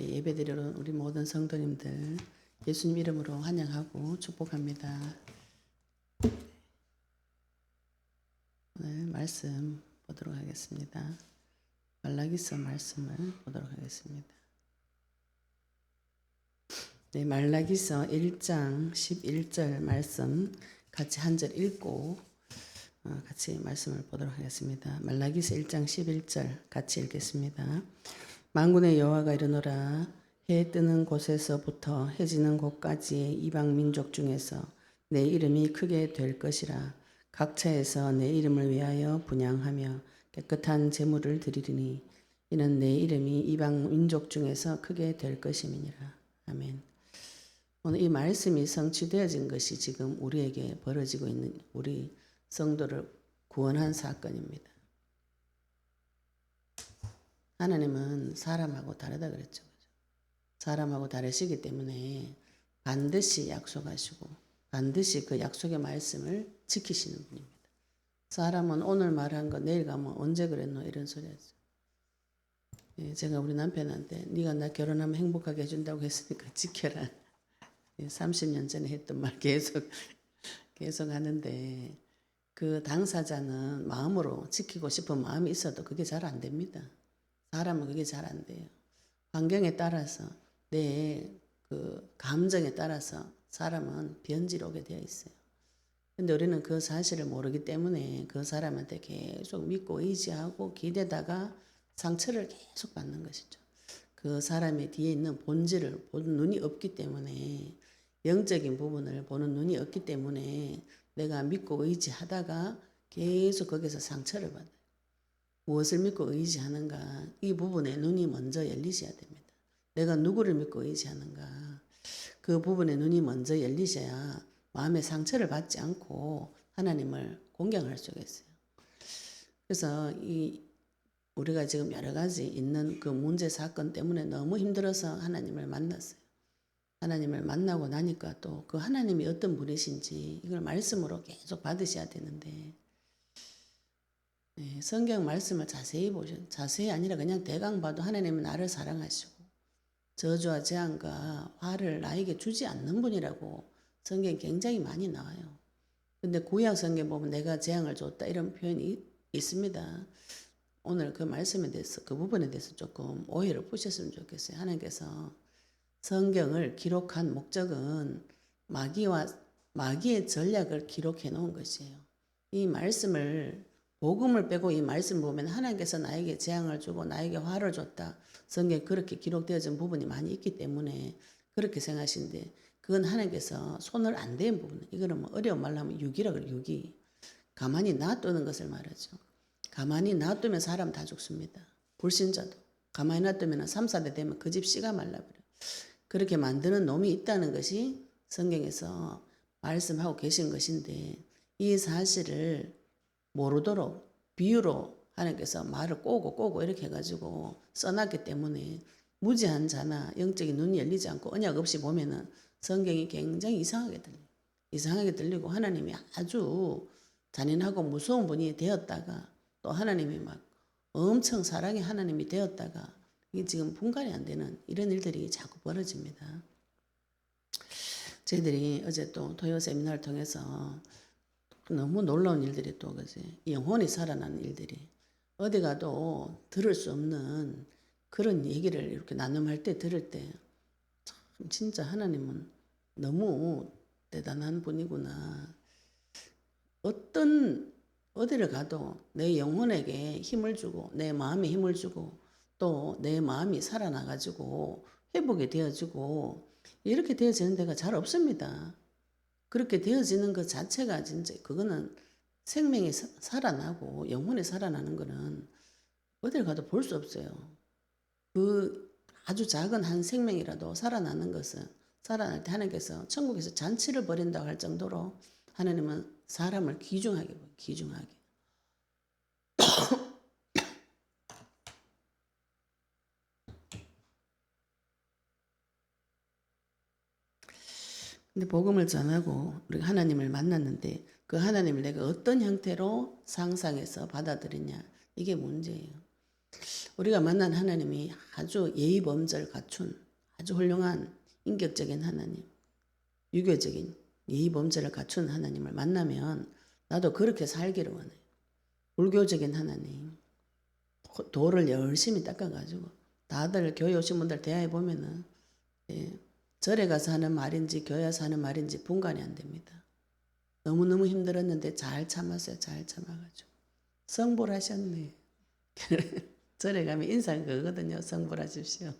예배드리러 우리 모든 성도님들 예수님 이름으로 환영하고 축복합니다. 오늘 말씀 보도록 하겠습니다. 말라기서 말씀을 보도록 하겠습니다. 네, 말라기서 1장 11절 말씀 같이 한 절 읽고 같이 말씀을 보도록 하겠습니다. 말라기서 1장 11절 같이 읽겠습니다. 만군의 여호와가 이르노라. 해 뜨는 곳에서부터 해 지는 곳까지의 이방 민족 중에서 내 이름이 크게 될 것이라. 각처에서 내 이름을 위하여 분향하며 깨끗한 제물을 드리리니 이는 내 이름이 이방 민족 중에서 크게 될 것임이니라. 아멘. 오늘 이 말씀이 성취되어진 것이 지금 우리에게 벌어지고 있는 우리 성도를 구원한 사건입니다. 하나님은 사람하고 다르다 그랬죠. 사람하고 다르시기 때문에 반드시 약속하시고 반드시 그 약속의 말씀을 지키시는 분입니다. 사람은 오늘 말한 거 내일 가면 언제 그랬노 이런 소리 하죠. 제가 우리 남편한테 네가 나 결혼하면 행복하게 해준다고 했으니까 지켜라. 30년 전에 했던 말 계속 하는데 그 당사자는 마음으로 지키고 싶은 마음이 있어도 그게 잘 안 됩니다. 사람은 그게 잘 안 돼요. 환경에 따라서 내 그 감정에 따라서 사람은 변질오게 되어 있어요. 근데 우리는 그 사실을 모르기 때문에 그 사람한테 계속 믿고 의지하고 기대다가 상처를 계속 받는 것이죠. 그 사람의 뒤에 있는 본질을 보는 눈이 없기 때문에 영적인 부분을 보는 눈이 없기 때문에 내가 믿고 의지하다가 계속 거기서 상처를 받아요. 무엇을 믿고 의지하는가 이 부분에 눈이 먼저 열리셔야 됩니다. 내가 누구를 믿고 의지하는가 그 부분에 눈이 먼저 열리셔야 마음의 상처를 받지 않고 하나님을 공경할 수가 있어요. 그래서 우리가 지금 여러 가지 있는 그 문제 사건 때문에 너무 힘들어서 하나님을 만났어요. 하나님을 만나고 나니까 또 그 하나님이 어떤 분이신지 이걸 말씀으로 계속 받으셔야 되는데 성경 말씀을 자세히 아니라 그냥 대강 봐도 하나님은 나를 사랑하시고 저주와 재앙과 화를 나에게 주지 않는 분이라고 성경에 굉장히 많이 나와요. 근데 구약 성경 보면 내가 재앙을 줬다 이런 표현이 있습니다. 오늘 그 말씀에 대해서 그 부분에 대해서 조금 오해를 푸셨으면 좋겠어요. 하나님께서 성경을 기록한 목적은 마귀의 전략을 기록해 놓은 것이에요. 이 말씀을 복음을 빼고 이 말씀 보면 하나님께서 나에게 재앙을 주고 나에게 화를 줬다. 성경에 그렇게 기록되어진 부분이 많이 있기 때문에 그렇게 생각하시는데 그건 하나님께서 손을 안 댄 부분. 이거는 뭐 어려운 말로 하면 유기라 그래요. 유기. 가만히 놔두는 것을 말하죠. 가만히 놔두면 사람 다 죽습니다. 불신자도. 가만히 놔두면 3, 4대 되면 그 집 씨가 말라버려요. 그렇게 만드는 놈이 있다는 것이 성경에서 말씀하고 계신 것인데 이 사실을 모르도록 비유로 하나님께서 말을 꼬고 이렇게 해가지고 써놨기 때문에 무지한 자나 영적인 눈이 열리지 않고 언약 없이 보면은 성경이 굉장히 이상하게 들려요. 이상하게 들리고 하나님이 아주 잔인하고 무서운 분이 되었다가 또 하나님이 막 엄청 사랑의 하나님이 되었다가 이게 지금 분간이 안 되는 이런 일들이 자꾸 벌어집니다. 저희들이 어제 또 토요 세미나를 통해서 너무 놀라운 일들이 또 그지 영혼이 살아나는 일들이 어디 가도 들을 수 없는 그런 얘기를 이렇게 나눔할 때 들을 때 참 진짜 하나님은 너무 대단한 분이구나. 어디를 가도 내 영혼에게 힘을 주고 내 마음에 힘을 주고 또 내 마음이 살아나가지고 회복이 되어지고 이렇게 되어지는 데가 잘 없습니다. 그렇게 되어지는 것 자체가 진짜 그거는 생명이 살아나고 영혼이 살아나는 거는 어딜 가도 볼 수 없어요. 그 아주 작은 한 생명이라도 살아나는 것은 살아날 때 하나님께서 천국에서 잔치를 벌인다고 할 정도로 하나님은 사람을 귀중하게 봐요. 귀중하게. 근데 복음을 전하고 우리가 하나님을 만났는데 그 하나님을 내가 어떤 형태로 상상해서 받아들이냐 이게 문제예요. 우리가 만난 하나님이 아주 예의 범절 갖춘 아주 훌륭한 인격적인 하나님, 유교적인 예의 범절을 갖춘 하나님을 만나면 나도 그렇게 살기를 원해요. 불교적인 하나님, 도를 열심히 닦아가지고 다들 교회 오신 분들 대화해 보면은 절에 가서 하는 말인지 교회 와서 하는 말인지 분간이 안 됩니다. 너무너무 힘들었는데 잘 참았어요. 잘 참아가지고 성불하셨네. 절에 가면 인사는 그거거든요. 성불하십시오.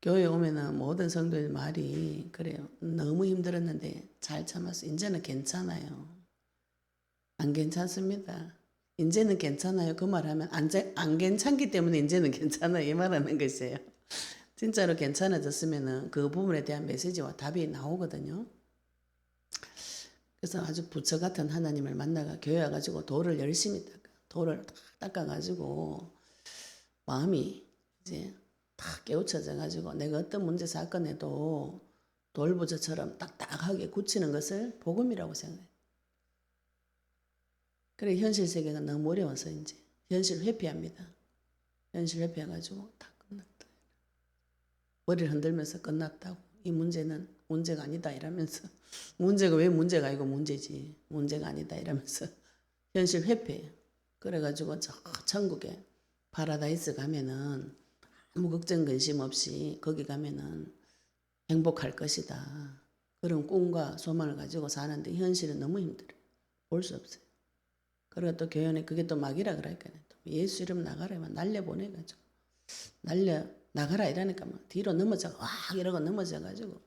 교회 오면은 모든 성도의 말이 그래요. 너무 힘들었는데 잘 참았어. 이제는 괜찮아요. 안 괜찮습니다. 이제는 괜찮아요. 그 말하면 안 괜찮기 때문에 이제는 괜찮아요. 이 말하는 것이에요. 진짜로 괜찮아졌으면은 그 부분에 대한 메시지와 답이 나오거든요. 그래서 아주 부처 같은 하나님을 만나가 교회 와가지고 도를 열심히 도를 닦아가지고 마음이 이제 딱 깨우쳐져가지고 내가 어떤 문제 사건에도 돌부처처럼 딱딱하게 굳히는 것을 복음이라고 생각해요. 그래 현실 세계가 너무 어려워서 이제 현실 회피합니다. 현실 회피해가지고 다 끝났다. 머리를 흔들면서 끝났다고. 이 문제는 문제가 아니다 이러면서 문제가 왜 문제가 아니고 문제지. 문제가 아니다 이러면서 현실 회피해요. 그래가지고 저 천국에 파라다이스 가면은 아무 걱정 근심 없이 거기 가면은 행복할 것이다. 그런 꿈과 소망을 가지고 사는데 현실은 너무 힘들어요. 볼 수 없어요. 그리고 또 교회는 그게 또 막이라 그러니까요. 예수 이름 나가라 막 날려보내가지고 나가라 이러니까 막 뒤로 넘어져 와 이러고 넘어져가지고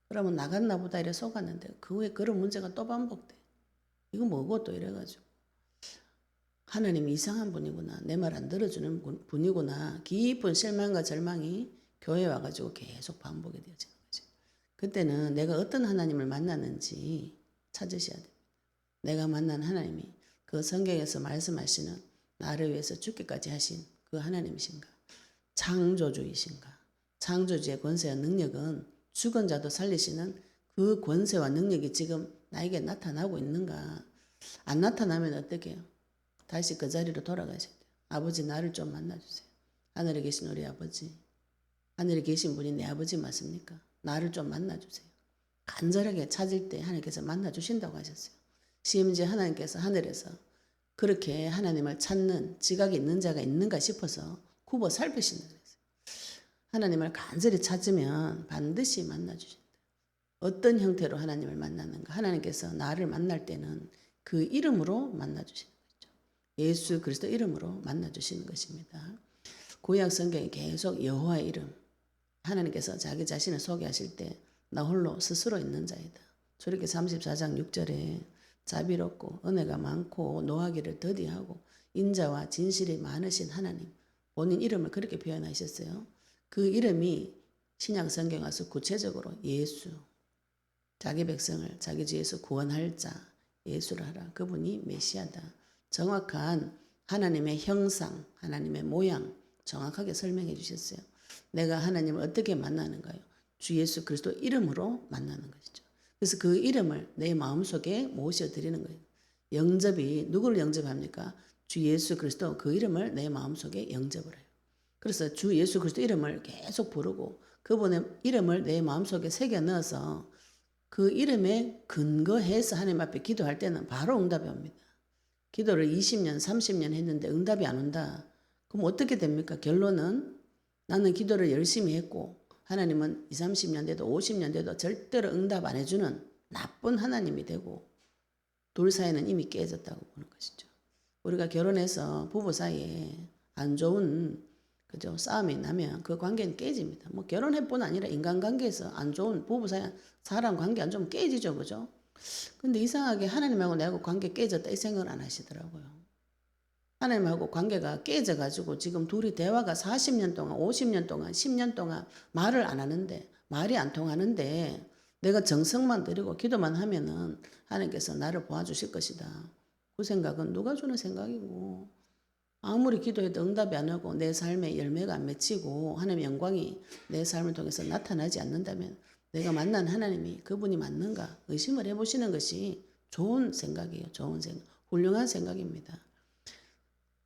그러면 나갔나 보다 이래 속았는데 그 후에 그런 문제가 또 반복돼. 이거 뭐고 또 이래가지고 하나님이 이상한 분이구나. 내 말 안 들어주는 분이구나. 깊은 실망과 절망이 교회에 와가지고 계속 반복이 되어지는 거지. 그때는 내가 어떤 하나님을 만났는지 찾으셔야 돼요. 내가 만난 하나님이 그 성경에서 말씀하시는 나를 위해서 죽기까지 하신 그 하나님이신가? 창조주이신가? 창조주의 권세와 능력은 죽은 자도 살리시는 그 권세와 능력이 지금 나에게 나타나고 있는가? 안 나타나면 어떻게 해요? 다시 그 자리로 돌아가셔야 돼요. 아버지 나를 좀 만나주세요. 하늘에 계신 우리 아버지. 하늘에 계신 분이 내 아버지 맞습니까? 나를 좀 만나주세요. 간절하게 찾을 때 하나님께서 만나주신다고 하셨어요. 심지어 하나님께서 하늘에서 그렇게 하나님을 찾는 지각이 있는 자가 있는가 싶어서 굽어 살피신다고 했어요. 하나님을 간절히 찾으면 반드시 만나주신다. 어떤 형태로 하나님을 만나는가? 하나님께서 나를 만날 때는 그 이름으로 만나주신다. 예수 그리스도 이름으로 만나주시는 것입니다. 구약 성경에 계속 여호와의 이름 하나님께서 자기 자신을 소개하실 때 나 홀로 스스로 있는 자이다. 출애굽기 34장 6절에 자비롭고 은혜가 많고 노하기를 더디하고 인자와 진실이 많으신 하나님 본인 이름을 그렇게 표현하셨어요. 그 이름이 신약 성경 와서 구체적으로 예수 자기 백성을 자기 주에서 구원할 자 예수를 하라. 그분이 메시아다. 정확한 하나님의 형상, 하나님의 모양 정확하게 설명해 주셨어요. 내가 하나님을 어떻게 만나는가요? 주 예수 그리스도 이름으로 만나는 것이죠. 그래서 그 이름을 내 마음속에 모셔드리는 거예요. 영접이 누구를 영접합니까? 주 예수 그리스도 그 이름을 내 마음속에 영접을 해요. 그래서 주 예수 그리스도 이름을 계속 부르고 그분의 이름을 내 마음속에 새겨 넣어서 그 이름에 근거해서 하나님 앞에 기도할 때는 바로 응답이 옵니다. 기도를 20년, 30년 했는데 응답이 안 온다. 그럼 어떻게 됩니까? 결론은 나는 기도를 열심히 했고 하나님은 20, 30년 돼도 50년 돼도 절대로 응답 안 해주는 나쁜 하나님이 되고 둘 사이는 이미 깨졌다고 보는 것이죠. 우리가 결혼해서 부부 사이에 안 좋은 그죠 싸움이 나면 그 관계는 깨집니다. 뭐 결혼해뿐 아니라 인간관계에서 안 좋은 부부 사이 사람 관계 안 좋으면 깨지죠, 그죠? 근데 이상하게 하나님하고 내하고 관계 깨졌다 이 생각을 안 하시더라고요. 하나님하고 관계가 깨져가지고 지금 둘이 대화가 40년 동안, 50년 동안, 10년 동안 말을 안 하는데, 말이 안 통하는데 내가 정성만 들이고 기도만 하면은 하나님께서 나를 도와주실 것이다. 그 생각은 누가 주는 생각이고 아무리 기도해도 응답이 안 오고 내 삶에 열매가 안 맺히고 하나님의 영광이 내 삶을 통해서 나타나지 않는다면 내가 만난 하나님이 그분이 맞는가 의심을 해보시는 것이 좋은 생각이에요. 좋은 생각, 훌륭한 생각입니다.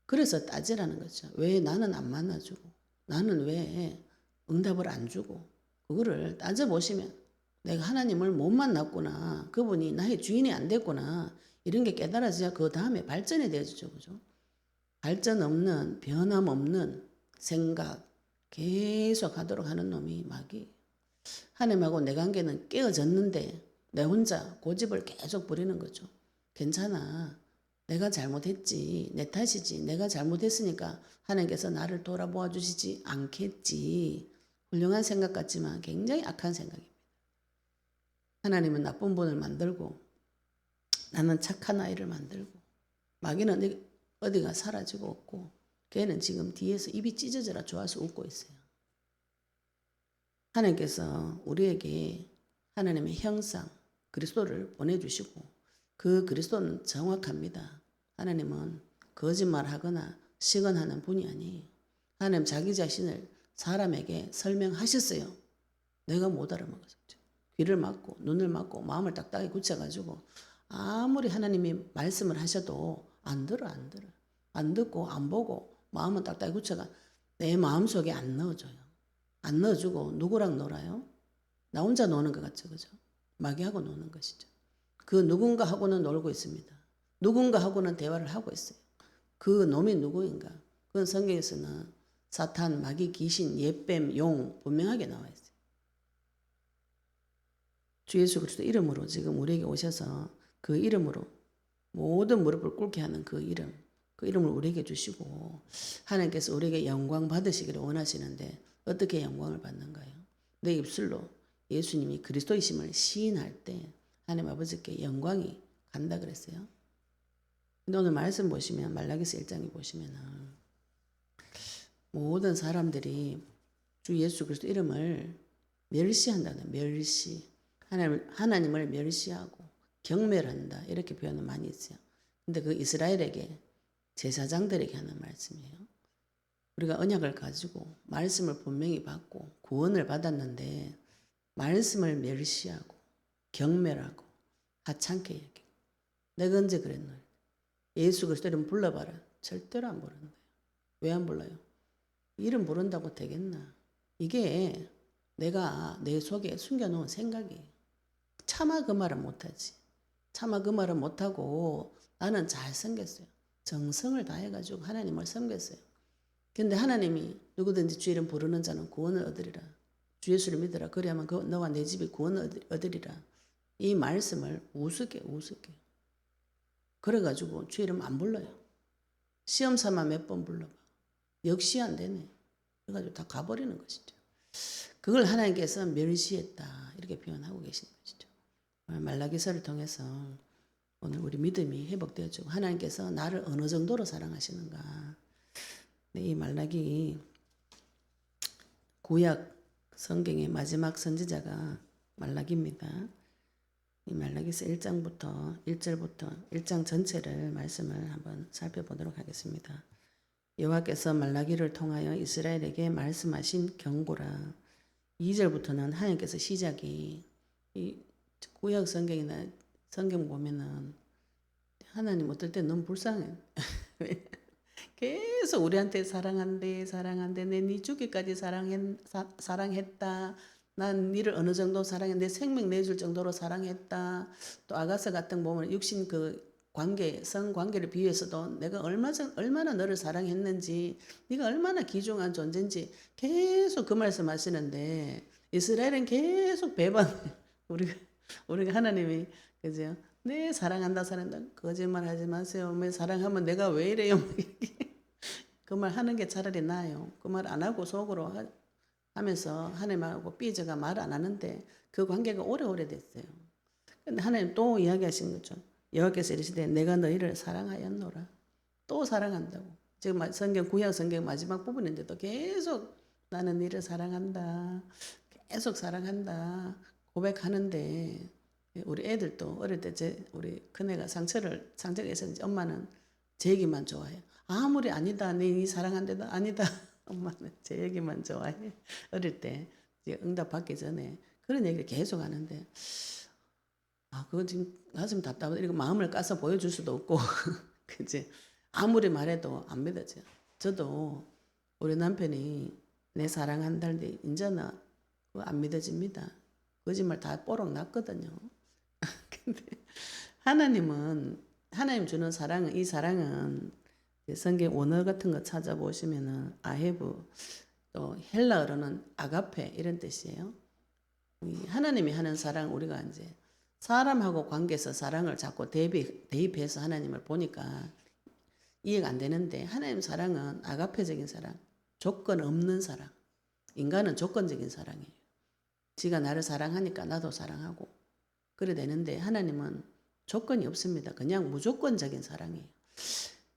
그래서 따지라는 거죠. 왜 나는 안 만나주고 나는 왜 응답을 안 주고 그거를 따져보시면 내가 하나님을 못 만났구나. 그분이 나의 주인이 안 됐구나. 이런 게 깨달아져야 그 다음에 발전이 되어지죠. 그죠? 발전 없는 변함 없는 생각 계속 하도록 하는 놈이 마귀. 하나님하고 내 관계는 깨어졌는데 내 혼자 고집을 계속 부리는 거죠. 괜찮아. 내가 잘못했지. 내 탓이지. 내가 잘못했으니까 하나님께서 나를 돌아보아 주시지 않겠지. 훌륭한 생각 같지만 굉장히 악한 생각입니다. 하나님은 나쁜 분을 만들고 나는 착한 아이를 만들고 마귀는 어디가 사라지고 없고 걔는 지금 뒤에서 입이 찢어져라 좋아서 웃고 있어요. 하나님께서 우리에게 하나님의 형상 그리스도를 보내주시고 그 그리스도는 정확합니다. 하나님은 거짓말하거나 시건하는 분이 아니에요. 하나님 자기 자신을 사람에게 설명하셨어요. 내가 못 알아먹었죠. 귀를 막고 눈을 막고 마음을 딱딱히 굳혀가지고 아무리 하나님이 말씀을 하셔도 안 들어. 안 듣고 안 보고 마음은 딱딱히 굳혀가 내 마음속에 안 넣어줘요. 안 넣어주고 누구랑 놀아요? 나 혼자 노는 것 같죠. 그죠? 마귀하고 노는 것이죠. 그 누군가하고는 놀고 있습니다. 누군가하고는 대화를 하고 있어요. 그 놈이 누구인가? 그건 성경에서는 사탄, 마귀, 귀신, 옛뱀, 용 분명하게 나와 있어요. 주 예수 그리스도 이름으로 지금 우리에게 오셔서 그 이름으로 모든 무릎을 꿇게 하는 그 이름을 우리에게 주시고 하나님께서 우리에게 영광 받으시기를 원하시는데 어떻게 영광을 받는가요? 내 입술로 예수님이 그리스도이심을 시인할 때 하나님 아버지께 영광이 간다 그랬어요. 근데 오늘 말씀 보시면 말라기서 1장에 보시면은 모든 사람들이 주 예수 그리스도 이름을 멸시한다는 멸시. 하나님을 멸시하고 경멸한다. 이렇게 표현을 많이 있어요. 근데 그 이스라엘에게 제사장들에게 하는 말씀이에요. 우리가 언약을 가지고 말씀을 분명히 받고 구원을 받았는데 말씀을 멸시하고 경멸하고 하찮게 여기고 내가 언제 그랬노? 예수 그리스도 이름 불러봐라. 절대로 안 부른다. 왜 안 불러요? 이름 부른다고 되겠나? 이게 내가 내 속에 숨겨놓은 생각이에요. 차마 그 말은 못하지. 차마 그 말은 못하고 나는 잘생겼어요. 정성을 다해가지고 하나님을 섬겼어요. 근데 하나님이 누구든지 주 이름 부르는 자는 구원을 얻으리라. 주 예수를 믿으라. 그래야만 너와 내 집이 구원을 얻으리라. 이 말씀을 우습게. 그래가지고 주 이름 안 불러요. 시험 삼아 몇 번 불러봐. 역시 안 되네. 그래가지고 다 가버리는 것이죠. 그걸 하나님께서 멸시했다. 이렇게 표현하고 계신 것이죠. 말라기서를 통해서 오늘 우리 믿음이 회복되어지고 하나님께서 나를 어느 정도로 사랑하시는가. 네, 이 말라기 구약 성경의 마지막 선지자가 말라기입니다. 이 말라기서 1장부터 1절부터 1장 전체를 말씀을 한번 살펴보도록 하겠습니다. 여호와께서 말라기를 통하여 이스라엘에게 말씀하신 경고라. 2절부터는 하나님께서 시작이 이 구약 성경이나 성경 보면은 하나님 어떨 때 너무 불쌍해. 계속 우리한테 사랑한대 내 네 죽기까지 사랑했다. 난 니를 어느 정도 사랑해 내 생명 내줄 정도로 사랑했다. 또 아가서 같은 보면 육신 그 관계 성관계를 비유해서도 내가 얼마나 너를 사랑했는지 네가 얼마나 귀중한 존재인지 계속 그 말씀 하시는데 이스라엘은 계속 배반 우리가 하나님이 그죠? 네 사랑한다 거짓말하지 마세요. 왜 사랑하면 내가 왜 이래요? 그 말 하는 게 차라리 나아요. 그 말 안 하고 속으로 하면서 하나님하고 삐져가 말 안 하는데 그 관계가 오래오래 됐어요. 근데 하나님 또 이야기하신 거죠. 여호와께서 이르시되 내가 너희를 사랑하였노라. 또 사랑한다고. 지금 성경 구약 성경 마지막 부분인데도 계속 나는 너희를 사랑한다. 계속 사랑한다. 고백하는데 우리 애들도 어릴 때 우리 큰애가 상처가 있었는지 엄마는 제 얘기만 좋아해요. 아무리 아니다. 네 사랑한대도 아니다. 엄마는 제 얘기만 좋아해. 어릴 때 응답 받기 전에 그런 얘기를 계속 하는데 그거 지금 가슴 답답하다. 이거 마음을 까서 보여줄 수도 없고 그치? 아무리 말해도 안 믿어져요. 저도 우리 남편이 내 사랑한다는데 이제는 그거 안 믿어집니다. 거짓말 다 뽀록 났거든요. 근데 하나님 주는 사랑은, 이 사랑은 성경 원어 같은 거 찾아보시면은 아헤브, 또 헬라어로는 아가페 이런 뜻이에요. 하나님이 하는 사랑, 우리가 이제 사람하고 관계에서 사랑을 자꾸 대입해서 하나님을 보니까 이해가 안 되는데, 하나님 사랑은 아가페적인 사랑, 조건 없는 사랑. 인간은 조건적인 사랑이에요. 지가 나를 사랑하니까 나도 사랑하고 그래 되는데, 하나님은 조건이 없습니다. 그냥 무조건적인 사랑이에요.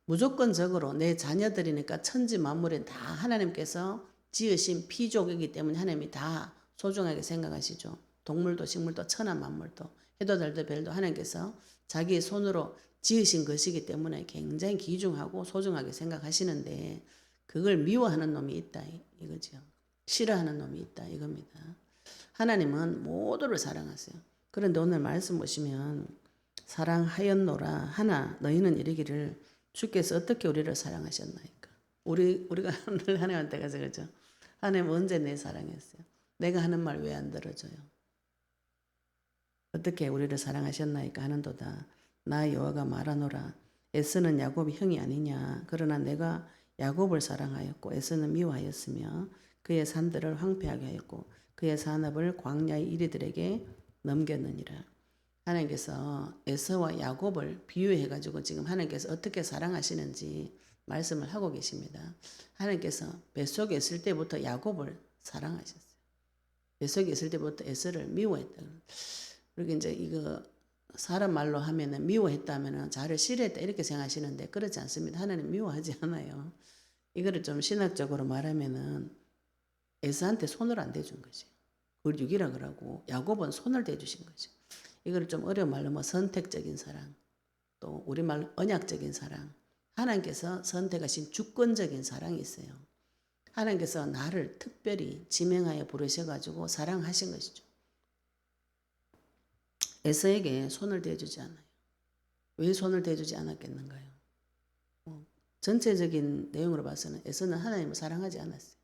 무조건적으로 내 자녀들이니까 천지 만물은 다 하나님께서 지으신 피족이기 때문에 하나님이 다 소중하게 생각하시죠. 동물도 식물도 천하 만물도 해도 달도 별도 하나님께서 자기의 손으로 지으신 것이기 때문에 굉장히 귀중하고 소중하게 생각하시는데, 그걸 미워하는 놈이 있다 이거죠. 싫어하는 놈이 있다 이겁니다. 하나님은 모두를 사랑하세요. 그런데 오늘 말씀 보시면 사랑하였노라 하나 너희는 이르기를 주께서 어떻게 우리를 사랑하셨나이까. 우리가 늘 하나님한테 가서 그러죠. 하나님 언제 내 사랑했어요? 내가 하는 말 왜 안 들어줘요? 어떻게 우리를 사랑하셨나이까 하는도다. 나 여호와가 말하노라. 에서는 야곱이 형이 아니냐. 그러나 내가 야곱을 사랑하였고 에서는 미워하였으며 그의 산들을 황폐하게 하였고 그의 산업을 광야의 이리들에게 넘겼느니라. 하나님께서 에서와 야곱을 비유해가지고 지금 하나님께서 어떻게 사랑하시는지 말씀을 하고 계십니다. 하나님께서 뱃속에 있을 때부터 야곱을 사랑하셨어요. 뱃속에 있을 때부터 에서를 미워했다. 그리고 이제 이거 사람 말로 하면은 미워했다면은 자를 싫어했다 이렇게 생각하시는데 그렇지 않습니다. 하나님 미워하지 않아요. 이거를 좀 신학적으로 말하면은 에서한테 손을 안 대준 거지. 그걸 육이라 그러고 야곱은 손을 대주신 거지. 이걸 좀 어려운 말로 뭐 선택적인 사랑, 또 우리말로 언약적인 사랑, 하나님께서 선택하신 주권적인 사랑이 있어요. 하나님께서 나를 특별히 지명하여 부르셔가지고 사랑하신 것이죠. 에서에게 손을 대주지 않아요. 왜 손을 대주지 않았겠는가요? 전체적인 내용으로 봐서는 에서는 하나님을 사랑하지 않았어요.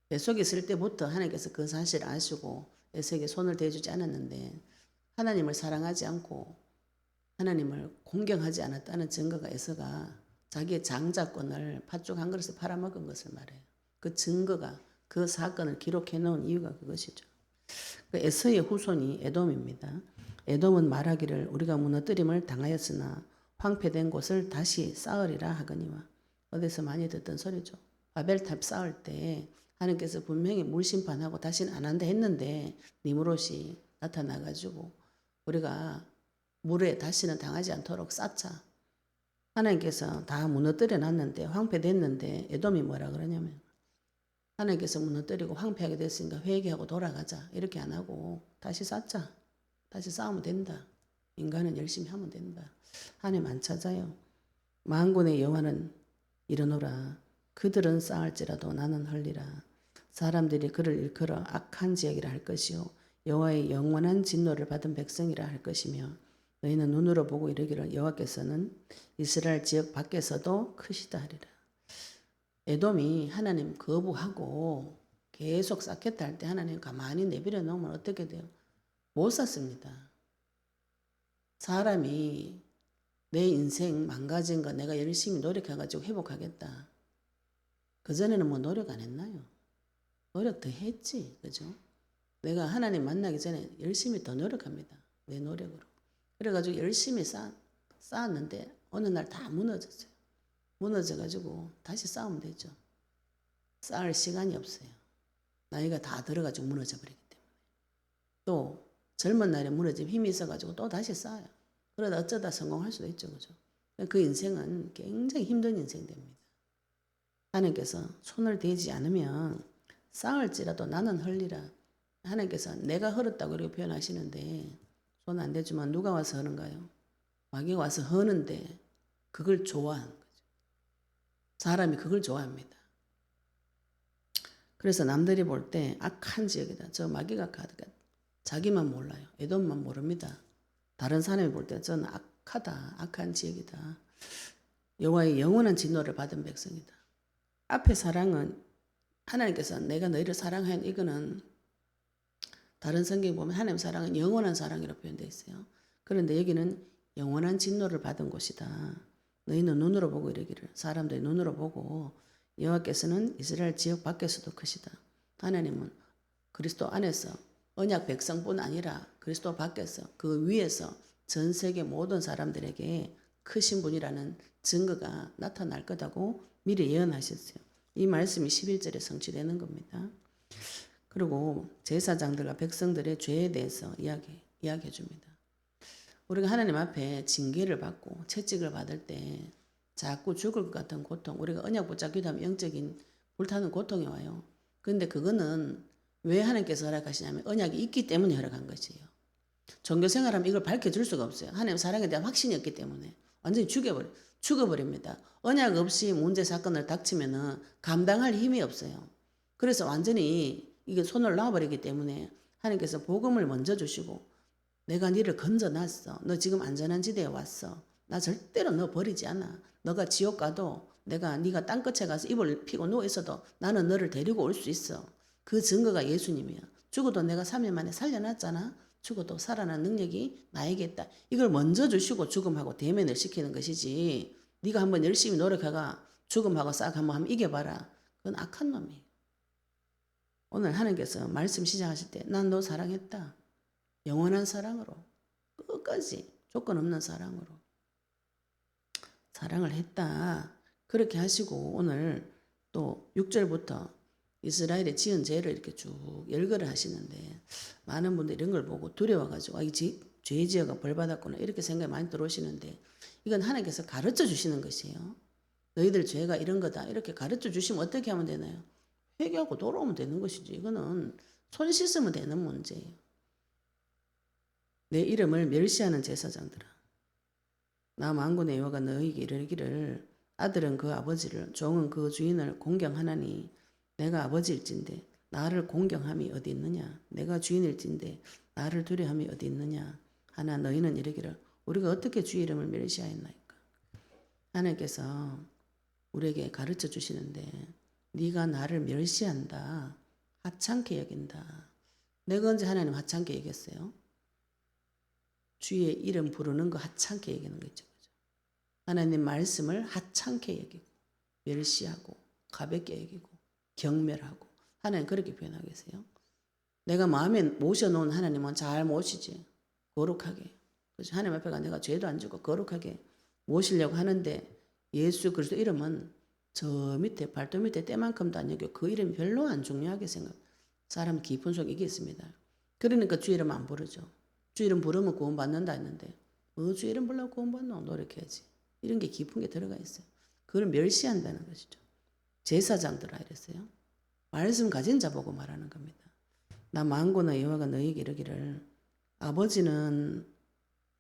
뱃속에 있을 때부터 하나님께서 그 사실을 아시고 에서에게 손을 대주지 않았는데, 하나님을 사랑하지 않고 하나님을 공경하지 않았다는 증거가 에서가 자기의 장자권을 팥죽 한 그릇에 팔아먹은 것을 말해요. 그 증거가, 그 사건을 기록해 놓은 이유가 그것이죠. 그 에서의 후손이 에돔입니다. 에돔은 말하기를 우리가 무너뜨림을 당하였으나 황폐된 곳을 다시 쌓으리라 하거니와. 어디서 많이 듣던 소리죠. 바벨탑 쌓을 때 하나님께서 분명히 물심판하고 다시는 안 한다 했는데 니므롯이 나타나가지고 우리가 물에 다시는 당하지 않도록 쌓자. 하나님께서 다 무너뜨려 놨는데 황폐됐는데 에돔이 뭐라 그러냐면, 하나님께서 무너뜨리고 황폐하게 됐으니까 회개하고 돌아가자 이렇게 안 하고 다시 쌓자. 다시 싸우면 된다. 인간은 열심히 하면 된다. 하나님 안 찾아요. 만군의 여호와는 이르노라. 그들은 쌓을지라도 나는 헐리라. 사람들이 그를 일컬어 악한 지역이라 할 것이요 여호와의 영원한 진노를 받은 백성이라 할 것이며, 너희는 눈으로 보고 이르기를 여호와께서는 이스라엘 지역 밖에서도 크시다 하리라. 에돔이 하나님 거부하고 계속 쌓겠다 할 때 하나님 가만히 내버려 놓으면 어떻게 돼요? 못 쌓습니다. 사람이 내 인생 망가진 거 내가 열심히 노력해가지고 회복하겠다. 그전에는 뭐 노력 안 했나요? 노력 더 했지. 그죠? 내가 하나님 만나기 전에 열심히 더 노력합니다. 내 노력으로. 그래가지고 열심히 쌓았는데 어느 날 다 무너졌어요. 무너져가지고 다시 쌓으면 되죠. 쌓을 시간이 없어요. 나이가 다 들어가지고 무너져 버리기 때문에. 또 젊은 날에 무너지면 힘이 있어가지고 또 다시 쌓아요. 그러다 어쩌다 성공할 수도 있죠. 그죠? 그 인생은 굉장히 힘든 인생 됩니다. 하나님께서 손을 대지 않으면 쌓을지라도 나는 헐리라. 하나님께서 내가 헐었다고 이렇게 표현하시는데, 손 안 대주면 누가 와서 허는가요? 마귀가 와서 허는데 그걸 좋아하는 거죠. 사람이 그걸 좋아합니다. 그래서 남들이 볼 때 악한 지역이다. 저 마귀가 가득한, 자기만 몰라요. 에돔만 모릅니다. 다른 사람이 볼 때 저는 악하다, 악한 지역이다. 여호와의 영원한 진노를 받은 백성이다. 앞에 사랑은 하나님께서 내가 너희를 사랑하는 이거는 다른 성경 보면 하나님 사랑은 영원한 사랑이라고 표현되어 있어요. 그런데 여기는 영원한 진노를 받은 곳이다. 너희는 눈으로 보고 이르기를 사람들이 눈으로 보고 여호와께서는 이스라엘 지역 밖에서도 크시다. 하나님은 그리스도 안에서 언약 백성뿐 아니라 그리스도 밖에서 그 위에서 전 세계 모든 사람들에게 크신 분이라는 증거가 나타날 거다고 미리 예언하셨어요. 이 말씀이 11절에 성취되는 겁니다. 그리고 제사장들과 백성들의 죄에 대해서 이야기해 줍니다. 우리가 하나님 앞에 징계를 받고 채찍을 받을 때 자꾸 죽을 것 같은 고통, 우리가 언약 붙잡기도 하면 영적인 불타는 고통이 와요. 그런데 그거는 왜 하나님께서 허락하시냐면 언약이 있기 때문에 허락한 것이에요. 종교 생활하면 이걸 밝혀줄 수가 없어요. 하나님 사랑에 대한 확신이 없기 때문에 완전히 죽어버립니다. 언약 없이 문제 사건을 닥치면은 감당할 힘이 없어요. 그래서 완전히 이게 손을 놔버리기 때문에 하나님께서 복음을 먼저 주시고 내가 너를 건져놨어. 너 지금 안전한 지대에 왔어. 나 절대로 너 버리지 않아. 너가 지옥 가도 네가 땅끝에 가서 이불 피고 누워 있어도 나는 너를 데리고 올 수 있어. 그 증거가 예수님이야. 죽어도 내가 3일 만에 살려놨잖아. 죽어도 살아난 능력이 나에게 있다. 이걸 먼저 주시고 죽음하고 대면을 시키는 것이지. 네가 한번 열심히 노력해가 죽음하고 싹 한번 이겨봐라. 그건 악한 놈이에요. 오늘 하나님께서 말씀 시작하실 때 난 너 사랑했다. 영원한 사랑으로 끝까지 조건 없는 사랑으로 사랑을 했다. 그렇게 하시고 오늘 또 6절부터 이스라엘의 지은 죄를 이렇게 쭉 열거를 하시는데 많은 분들이 이런 걸 보고 두려워가지고 죄 지어가 벌 받았구나 이렇게 생각이 많이 들어오시는데 이건 하나님께서 가르쳐 주시는 것이에요. 너희들 죄가 이런 거다 이렇게 가르쳐 주시면 어떻게 하면 되나요? 회개하고 돌아오면 되는 것이지. 이거는 손 씻으면 되는 문제예요. 내 이름을 멸시하는 제사장들아 나 만군의 여호와가 너희에게 이르기를 아들은 그 아버지를 종은 그 주인을 공경하나니 내가 아버지일진데 나를 공경함이 어디 있느냐 내가 주인일진데 나를 두려함이 어디 있느냐 하나 너희는 이르기를 우리가 어떻게 주의 이름을 멸시하였나이까. 하나님께서 우리에게 가르쳐 주시는데 네가 나를 멸시한다 하찮게 여긴다. 내가 언제 하나님 하찮게 여겼어요? 주의 이름 부르는 거 하찮게 여기는 거죠. 하나님 말씀을 하찮게 여기고 멸시하고 가볍게 여기고 경멸하고 하나님 그렇게 표현하고 계세요. 내가 마음에 모셔놓은 하나님은 잘 모시지. 거룩하게. 그래서 하나님 앞에 가 내가 죄도 안 지고 거룩하게 모시려고 하는데 예수 그리스도 이름은 저 밑에 발도 밑에 때만큼도 안 여기고 그 이름이 별로 안 중요하게 사람 깊은 속에 이게 있습니다. 그러니까 주 이름 안 부르죠. 주 이름 부르면 구원받는다 했는데 주 이름 부르려고 구원받노? 노력해야지. 이런 게 깊은 게 들어가 있어요. 그걸 멸시한다는 것이죠. 제사장들아 이랬어요. 말씀 가진 자 보고 말하는 겁니다. 나 만군의 여호와가 너희에게 이르기를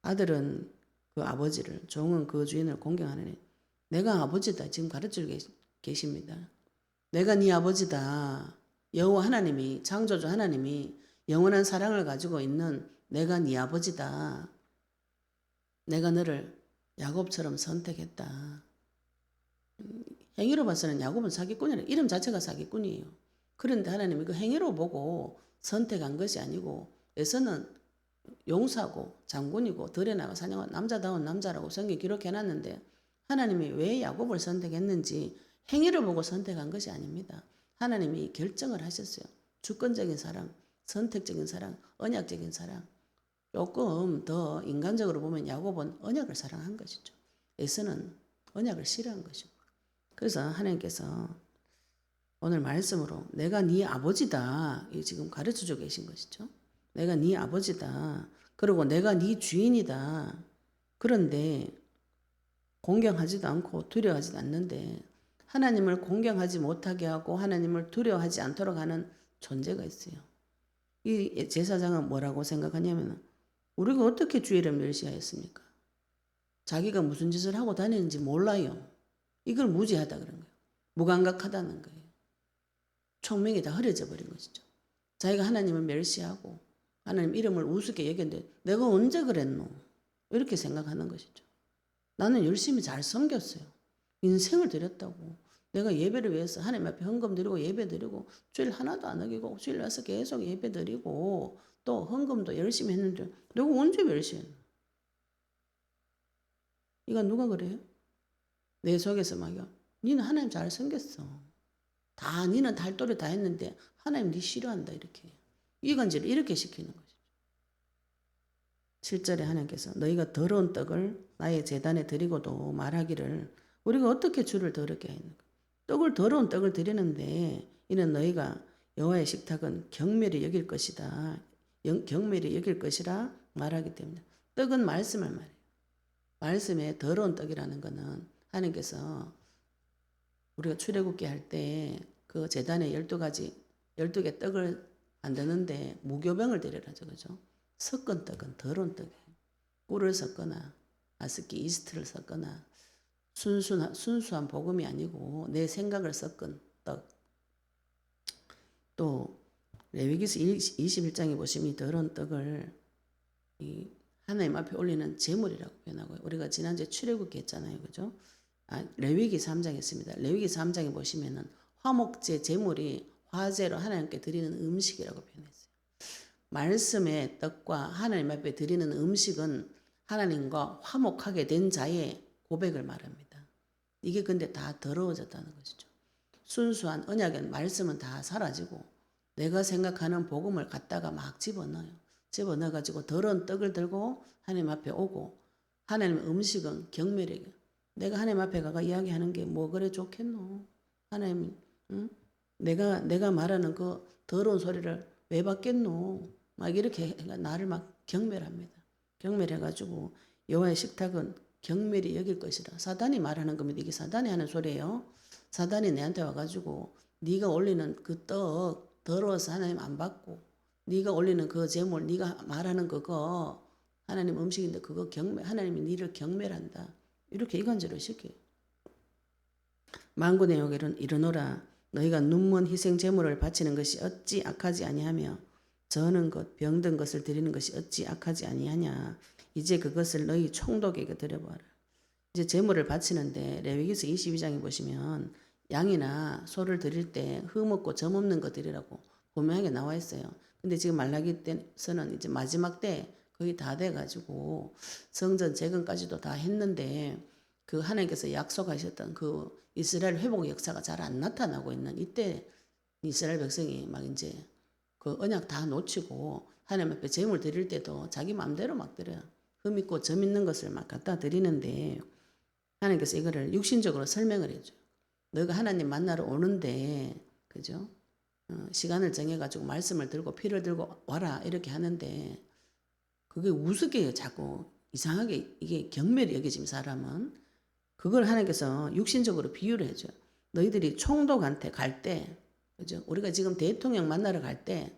아들은 그 아버지를 종은 그 주인을 공경하느니 내가 아버지다. 지금 가르치고 계십니다. 내가 네 아버지다. 여호와 하나님이 창조주 하나님이 영원한 사랑을 가지고 있는 내가 네 아버지다. 내가 너를 야곱처럼 선택했다. 행위로 봐서는 야곱은 사기꾼이라 이름 자체가 사기꾼이에요. 그런데 하나님이 그 행위로 보고 선택한 것이 아니고 에서는 용사고 장군이고 들에 나가 사냥한 남자다운 남자라고 성경에 기록해놨는데 하나님이 왜 야곱을 선택했는지 행위를 보고 선택한 것이 아닙니다. 하나님이 결정을 하셨어요. 주권적인 사랑, 선택적인 사랑, 언약적인 사랑. 조금 더 인간적으로 보면 야곱은 언약을 사랑한 것이죠. 에서는 언약을 싫어한 것이고. 그래서 하나님께서 오늘 말씀으로 내가 네 아버지다. 지금 가르쳐주고 계신 것이죠. 내가 네 아버지다. 그리고 내가 네 주인이다. 그런데 공경하지도 않고 두려워하지도 않는데 하나님을 공경하지 못하게 하고 하나님을 두려워하지 않도록 하는 존재가 있어요. 이 제사장은 뭐라고 생각하냐면 우리가 어떻게 주의 이름을 멸시하였습니까? 자기가 무슨 짓을 하고 다니는지 몰라요. 이걸 무지하다 그런 거예요. 무감각하다는 거예요. 총명이 다 흐려져 버린 것이죠. 자기가 하나님을 멸시하고 하나님 이름을 우습게 여겼는데 내가 언제 그랬노? 이렇게 생각하는 것이죠. 나는 열심히 잘 섬겼어요. 인생을 드렸다고. 내가 예배를 위해서 하나님 앞에 헌금 드리고 예배 드리고 주일 하나도 안 어기고 주일 와서 계속 예배 드리고 또 헌금도 열심히 했는데 내가 언제 열심히 했나? 이건 누가 그래요? 내 속에서 막요. 니는 하나님 잘 생겼어. 다 니는 달도리 다 했는데 하나님 니 싫어한다 이렇게. 이간질을 이렇게 시키는 거죠. 7절에 하나님께서 너희가 더러운 떡을 나의 제단에 드리고도 말하기를 우리가 어떻게 주를 더럽게 했는가. 더러운 떡을 드리는데 이는 너희가 여호와의 식탁은 경멸히 여길 것이다. 경멸히 여길 것이라 말하기 때문에 떡은 말씀을 말해요. 말씀에 더러운 떡이라는 것은 하나님께서 우리가 출애굽기 할 때 그 제단에 12가지 12개 떡을 만드는데 무교병을 드리라죠. 그죠? 섞은 떡은 더러운 떡이에요. 꿀을 섞거나 아스키 이스트를 섞거나 순수한 복음이 아니고 내 생각을 섞은 떡. 또 레위기서 21장에 보시면 이 더러운 떡을 이 하나님 앞에 올리는 제물이라고 표현하고요. 우리가 지난주에 출애굽기 했잖아요. 그죠? 레위기 3장에 있습니다. 레위기 3장에 보시면은 화목제 제물이 화제로 하나님께 드리는 음식이라고 표현했어요. 말씀의 떡과 하나님 앞에 드리는 음식은 하나님과 화목하게 된 자의 고백을 말합니다. 이게 근데 다 더러워졌다는 것이죠. 순수한 언약의 말씀은 다 사라지고 내가 생각하는 복음을 갖다가 막 집어넣어요. 집어넣어가지고 더러운 떡을 들고 하나님 앞에 오고 하나님 음식은 경멸이에요. 내가 하나님 앞에 가가 이야기하는 게 뭐 그래 좋겠노. 하나님 응? 내가 말하는 그 더러운 소리를 왜 받겠노. 막 이렇게 나를 막 경멸합니다. 경멸해가지고 여호와의 식탁은 경멸이 여길 것이라. 사단이 말하는 겁니다. 이게 사단이 하는 소리예요. 사단이 내한테 와가지고 네가 올리는 그 떡 더러워서 하나님 안 받고 네가 올리는 그 제물 네가 말하는 그거 하나님 음식인데 그거 하나님이 네를 경멸한다. 이렇게 이간질을 시켜요. 만군의 여호와께로는 이르노라 너희가 눈먼 희생 제물을 바치는 것이 어찌 악하지 아니하며 저는 것 병든 것을 드리는 것이 어찌 악하지 아니하냐. 이제 그것을 너희 총독에게 드려보아라. 이제 제물을 바치는데 레위기서 22장에 보시면 양이나 소를 드릴 때 흠없고 점없는 것 드리라고 분명하게 나와 있어요. 근데 지금 말라기 때서는 이제 마지막 때 거의 다 돼가지고 성전 재건까지도 다 했는데 그 하나님께서 약속하셨던 그 이스라엘 회복 역사가 잘 안 나타나고 있는 이때 이스라엘 백성이 막 이제 그 언약 다 놓치고 하나님 앞에 제물 드릴 때도 자기 마음대로 막 드려요. 흠 있고 점 있는 것을 막 갖다 드리는데 하나님께서 이거를 육신적으로 설명을 해줘요. 너가 하나님 만나러 오는데 그죠? 시간을 정해가지고 말씀을 들고 피를 들고 와라 이렇게 하는데 그게 우습게 자꾸 이상하게 이게 경멸이 여겨지면 사람은 그걸 하나님께서 육신적으로 비유를 해줘요. 너희들이 총독한테 갈 때 그죠? 우리가 지금 대통령 만나러 갈 때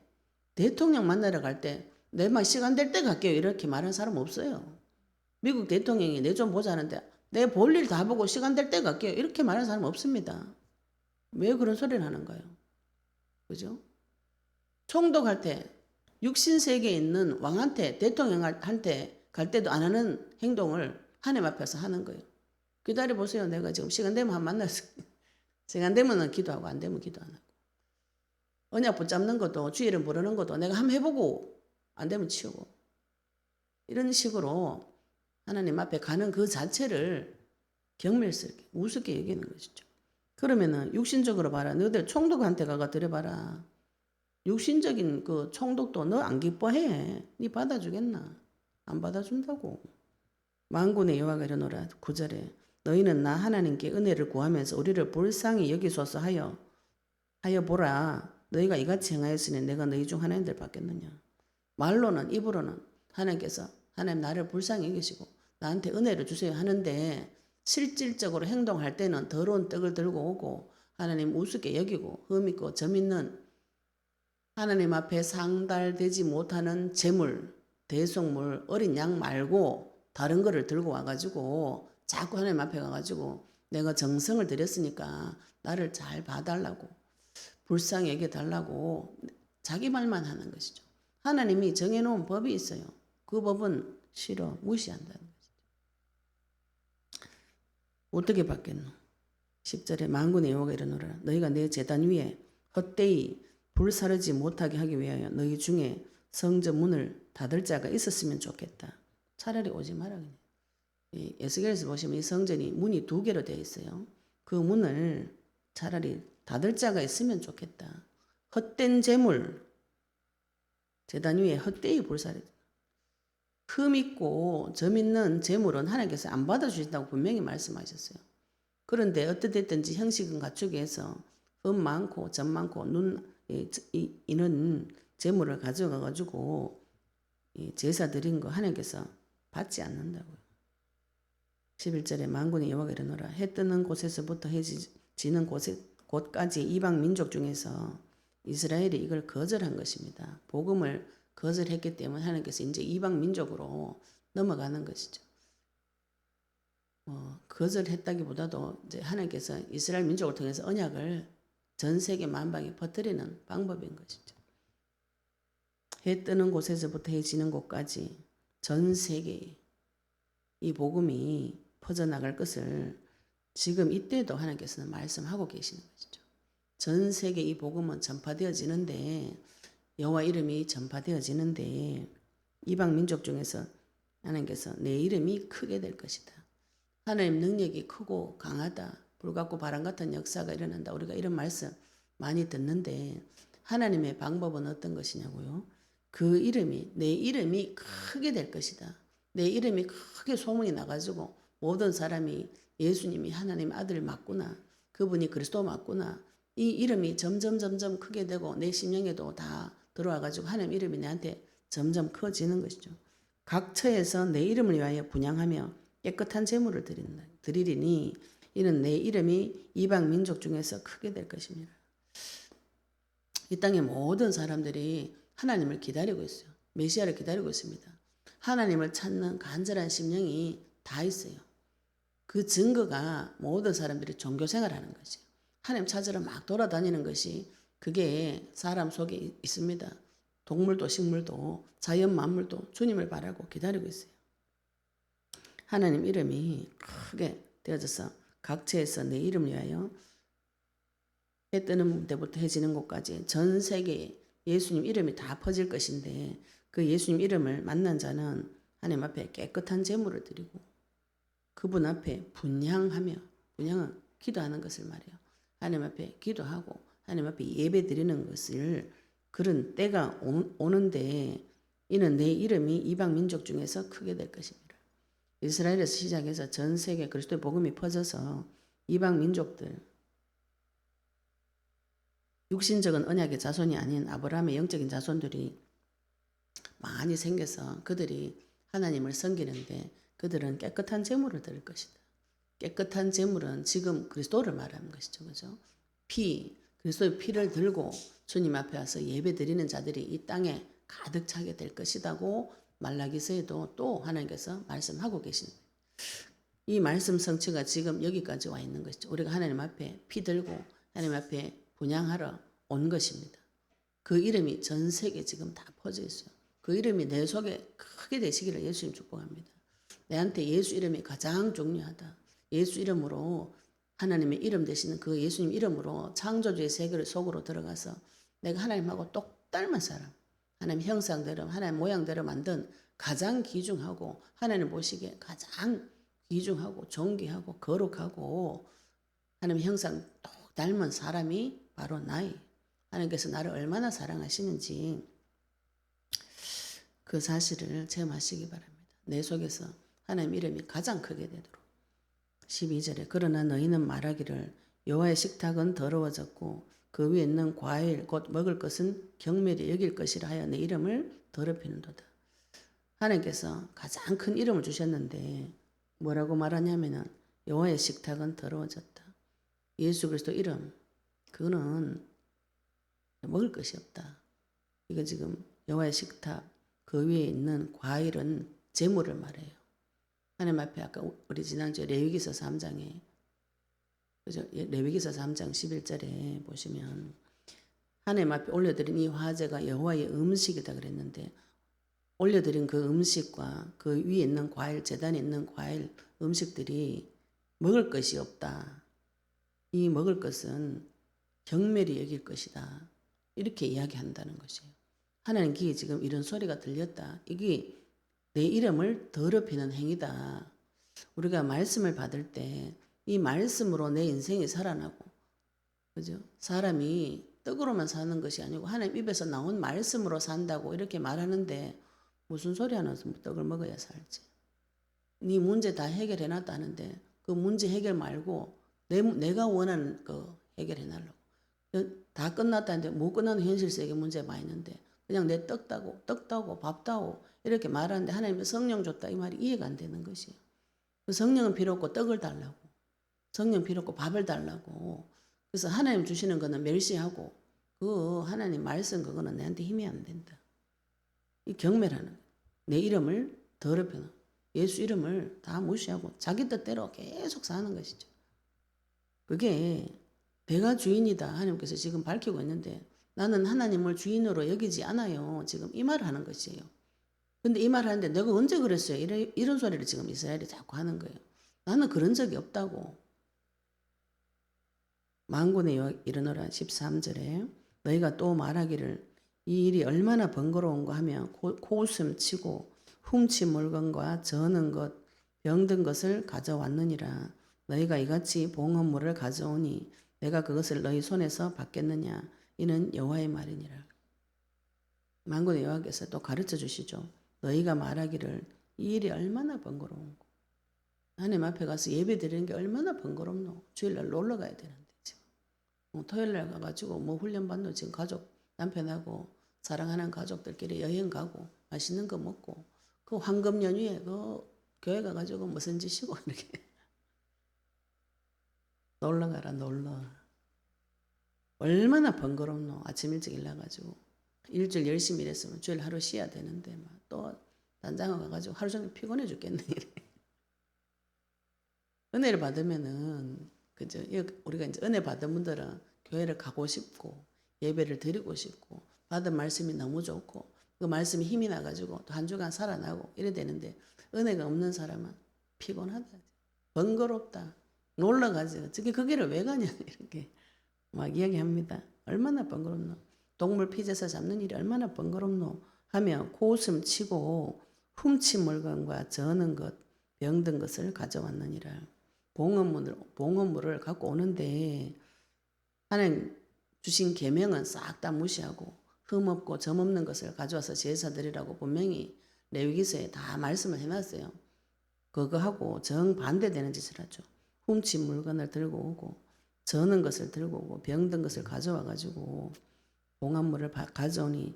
내 말 시간 될 때 갈게요 이렇게 말하는 사람 없어요. 미국 대통령이 내 좀 보자는데 내 볼 일 다 보고 시간 될 때 갈게요 이렇게 말하는 사람 없습니다. 왜 그런 소리를 하는 거예요? 그죠? 총독할 때 육신 세계에 있는 왕한테 대통령한테 갈 때도 안 하는 행동을 하나님 앞에서 하는 거예요. 기다려 보세요. 내가 지금 시간 되면 한 만나서 시간 되면은 기도하고 안 되면 기도 안 하고 언약 붙잡는 것도 주의 이름 부르는 것도 내가 한번 해보고 안 되면 치우고 이런 식으로 하나님 앞에 가는 그 자체를 경멸스럽게 우습게 여기는 것이죠. 그러면은 육신적으로 봐라. 너희들 총독한테 가가 드려봐라. 육신적인 그 총독도 너 안 기뻐해. 네 받아주겠나? 안 받아준다고. 만군의 여호와가 이르노라 9절에 너희는 나 하나님께 은혜를 구하면서 우리를 불쌍히 여기소서 하여 보라. 너희가 이같이 행하였으니 내가 너희 중 하나님들 받겠느냐. 말로는 입으로는 하나님께서 하나님 나를 불쌍히 여기시고 나한테 은혜를 주세요 하는데 실질적으로 행동할 때는 더러운 떡을 들고 오고 하나님 우습게 여기고 흠 있고 점 있는 하나님 앞에 상달되지 못하는 재물, 대속물, 어린 양 말고 다른 거를 들고 와가지고 자꾸 하나님 앞에 가가지고 내가 정성을 들였으니까 나를 잘 봐달라고 불쌍히 여겨달라고 자기 말만 하는 것이죠. 하나님이 정해놓은 법이 있어요. 그 법은 싫어 무시한다는 것이죠. 어떻게 받겠노? 10절에 만군의 여호와가 이르노라 너희가 내 제단 위에 헛되이 불사르지 못하게 하기 위하여 너희 중에 성전 문을 닫을 자가 있었으면 좋겠다. 차라리 오지 마라. 그냥. 에스겔에서 보시면 이 성전이 문이 2개로 되어 있어요. 그 문을 차라리 닫을 자가 있으면 좋겠다. 헛된 재물, 제단 위에 헛되이 불사르. 흠 있고 점 있는 재물은 하나님께서 안 받아주신다고 분명히 말씀하셨어요. 그런데 어떻든지 형식은 갖추기 위해서 흠 많고 점 많고 이는 재물을 가져가 가지고 제사 드린 거 하나님께서 받지 않는다고요. 11절에 만군의 여호와가 이르노라 해 뜨는 곳에서부터 해 지는 곳까지 이방 민족 중에서 이스라엘이 이걸 거절한 것입니다. 복음을 거절했기 때문에 하나님께서 이제 이방 민족으로 넘어가는 것이죠. 거절했다기보다도 이제 하나님께서 이스라엘 민족을 통해서 언약을 전 세계 만방에 퍼뜨리는 방법인 것이죠. 해 뜨는 곳에서부터 해 지는 곳까지 전 세계에 이 복음이 퍼져나갈 것을 지금 이때도 하나님께서는 말씀하고 계시는 것이죠. 전 세계 이 복음은 전파되어지는데 여호와 이름이 전파되어지는데 이방 민족 중에서 하나님께서 내 이름이 크게 될 것이다. 하나님 능력이 크고 강하다. 불 같고 바람 같은 역사가 일어난다. 우리가 이런 말씀 많이 듣는데 하나님의 방법은 어떤 것이냐고요. 그 이름이 내 이름이 크게 될 것이다. 내 이름이 크게 소문이 나가지고 모든 사람이 예수님이 하나님 아들 맞구나. 그분이 그리스도 맞구나. 이 이름이 점점 크게 되고 내 심령에도 다 들어와가지고 하나님 이름이 내한테 점점 커지는 것이죠. 각 처에서 내 이름을 위하여 분향하며 깨끗한 제물을 드리리니 이는 내 이름이 이방 민족 중에서 크게 될 것입니다. 이 땅의 모든 사람들이 하나님을 기다리고 있어요. 메시아를 기다리고 있습니다. 하나님을 찾는 간절한 심령이 다 있어요. 그 증거가 모든 사람들이 종교생활하는 것이에요. 하나님 찾으러 막 돌아다니는 것이 그게 사람 속에 있습니다. 동물도 식물도 자연 만물도 주님을 바라고 기다리고 있어요. 하나님 이름이 크게 되어져서 각처에서 내 이름을 위하여 해 뜨는 데부터 해 지는 곳까지 전 세계에 예수님 이름이 다 퍼질 것인데 그 예수님 이름을 만난 자는 하나님 앞에 깨끗한 제물을 드리고 그분 앞에 분향하며 분향은 기도하는 것을 말해요. 하나님 앞에 기도하고 하나님 앞에 예배 드리는 것을 그런 때가 오는데 이는 내 이름이 이방 민족 중에서 크게 될 것입니다. 이스라엘에서 시작해서 전 세계 그리스도의 복음이 퍼져서 이방 민족들 육신적인 언약의 자손이 아닌 아브라함의 영적인 자손들이 많이 생겨서 그들이 하나님을 섬기는데 그들은 깨끗한 제물을 드릴 것이다. 깨끗한 제물은 지금 그리스도를 말하는 것이죠. 그죠? 그리스도의 피를 들고 주님 앞에 와서 예배 드리는 자들이 이 땅에 가득 차게 될 것이라고 말라기서에도 또 하나님께서 말씀하고 계신 이 말씀 성취가 지금 여기까지 와 있는 것이죠. 우리가 하나님 앞에 피 들고 하나님 앞에 분향하러 온 것입니다. 그 이름이 전 세계에 지금 다 퍼져 있어요. 그 이름이 내 속에 크게 되시기를 예수님 축복합니다. 내한테 예수 이름이 가장 중요하다. 예수 이름으로 하나님의 이름 되시는 그 예수님 이름으로 창조주의 세계를 속으로 들어가서 내가 하나님하고 똑 닮은 사람, 하나님 형상대로 하나님 모양대로 만든 가장 귀중하고 하나님 보시기에 가장 귀중하고 존귀하고 거룩하고 하나님 형상 똑 닮은 사람이 바로 나이. 하나님께서 나를 얼마나 사랑하시는지 그 사실을 체험하시기 바랍니다. 내 속에서 하나님 이름이 가장 크게 되도록. 12절에 그러나 너희는 말하기를 여호와의 식탁은 더러워졌고 그 위에 있는 과일 곧 먹을 것은 경멸히 여길 것이라 하여 내 이름을 더럽히는도다. 하나님께서 가장 큰 이름을 주셨는데 뭐라고 말하냐면은 여호와의 식탁은 더러워졌다. 예수 그리스도 이름 그거는 먹을 것이 없다. 이거 지금 여호와의 식탁 그 위에 있는 과일은 재물을 말해요. 하나님 앞에 아까 우리 지난주에 레위기서 3장에 그죠? 레위기서 3장 11절에 보시면 하나님 앞에 올려드린 이 화제가 여호와의 음식이다 그랬는데 올려드린 그 음식과 그 위에 있는 과일 재단에 있는 과일 음식들이 먹을 것이 없다. 이 먹을 것은 경멸이 여길 것이다. 이렇게 이야기한다는 것이에요. 하나님 귀에 지금 이런 소리가 들렸다. 이게 내 이름을 더럽히는 행위다. 우리가 말씀을 받을 때 이 말씀으로 내 인생이 살아나고, 그죠? 사람이 떡으로만 사는 것이 아니고 하나님 입에서 나온 말씀으로 산다고 이렇게 말하는데 무슨 소리 하면서 떡을 먹어야 살지? 네 문제 다 해결해 놨다는데 그 문제 해결 말고 내가 원하는 거 해결해 달라고. 다 끝났다는데 못 끝나는 현실 세계 문제가 많이 있는데 그냥 내 떡다고 밥다고 이렇게 말하는데 하나님의 성령 줬다 이 말이 이해가 안 되는 것이에요. 그 성령은 필요 없고 떡을 달라고. 성령 필요 없고 밥을 달라고. 그래서 하나님 주시는 거는 멸시하고 그 하나님 말씀 그거는 내한테 힘이 안 된다. 이 경멸하는 내 이름을 더럽혀놓은 예수 이름을 다 무시하고 자기 뜻대로 계속 사는 것이죠. 그게 내가 주인이다 하나님께서 지금 밝히고 있는데 나는 하나님을 주인으로 여기지 않아요. 지금 이 말을 하는 것이에요. 근데 이 말을 하는데 내가 언제 그랬어요? 이런 소리를 지금 이스라엘이 자꾸 하는 거예요. 나는 그런 적이 없다고. 만군의 여호와 이르노라 13절에 너희가 또 말하기를 이 일이 얼마나 번거로운가 하며 코웃음 치고 훔친 물건과 저는 것 병든 것을 가져왔느니라. 너희가 이같이 봉헌물을 가져오니 내가 그것을 너희 손에서 받겠느냐. 이는 여호와의 말이니라. 만군의 여호와께서 또 가르쳐 주시죠. 너희가 말하기를 이 일이 얼마나 번거로운고. 하나님 앞에 가서 예배 드리는 게 얼마나 번거롭노. 주일날 놀러 가야 되는데. 토요일날 가가지고 뭐 훈련받노 지금 가족 남편하고 사랑하는 가족들끼리 여행 가고 맛있는 거 먹고 그 황금 연휴에 그 교회 가가지고 무슨 짓이고 이렇게 놀러 가라 놀러. 얼마나 번거롭노. 아침 일찍 일어나가지고 일주일 열심히 일했으면 주일 하루 쉬어야 되는데 막 또 단장을 가가지고 하루 종일 피곤해 죽겠네. 은혜를 받으면은 그죠? 우리가 이제 은혜 받은 분들은 교회를 가고 싶고 예배를 드리고 싶고 받은 말씀이 너무 좋고 그 말씀이 힘이 나가지고 또 한 주간 살아나고 이래 되는데 은혜가 없는 사람은 피곤하다, 번거롭다, 놀러가지 어떻게 그 길을 왜 가냐 이렇게 막 이야기합니다. 얼마나 번거롭노. 동물 피제사 잡는 일이 얼마나 번거롭노 하며 코웃음 치고 훔친 물건과 저는 것 병든 것을 가져왔느니라. 봉헌물을 갖고 오는데 하나님 주신 계명은 싹 다 무시하고 흠없고 점없는 것을 가져와서 제사 드리라고 분명히 레위기서에 다 말씀을 해놨어요. 그거하고 정반대되는 짓을 하죠. 훔친 물건을 들고 오고 저는 것을 들고 오고 병든 것을 가져와 가지고 봉헌물을 가져오니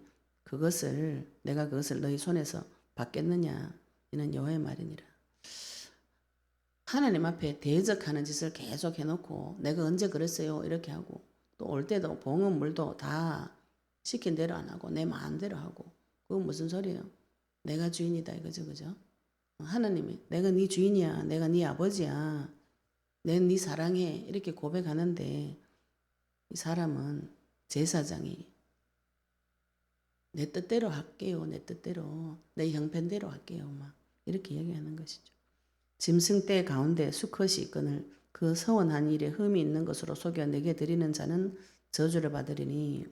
내가 그것을 너희 손에서 받겠느냐. 이는 여호와의 말이니라. 하나님 앞에 대적하는 짓을 계속 해놓고 내가 언제 그랬어요 이렇게 하고 또 올 때도 봉헌물도 다 시킨 대로 안 하고 내 마음대로 하고 그건 무슨 소리예요? 내가 주인이다 이거죠, 그죠? 하나님이 내가 네 주인이야, 내가 네 아버지야, 내가 네 사랑해 이렇게 고백하는데 이 사람은 제사장이 내 뜻대로 할게요, 내 뜻대로 내 형편대로 할게요 막 이렇게 얘기하는 것이죠. 짐승떼 가운데 수컷이 있거늘 그 서원한 일에 흠이 있는 것으로 속여 내게 드리는 자는 저주를 받으리니.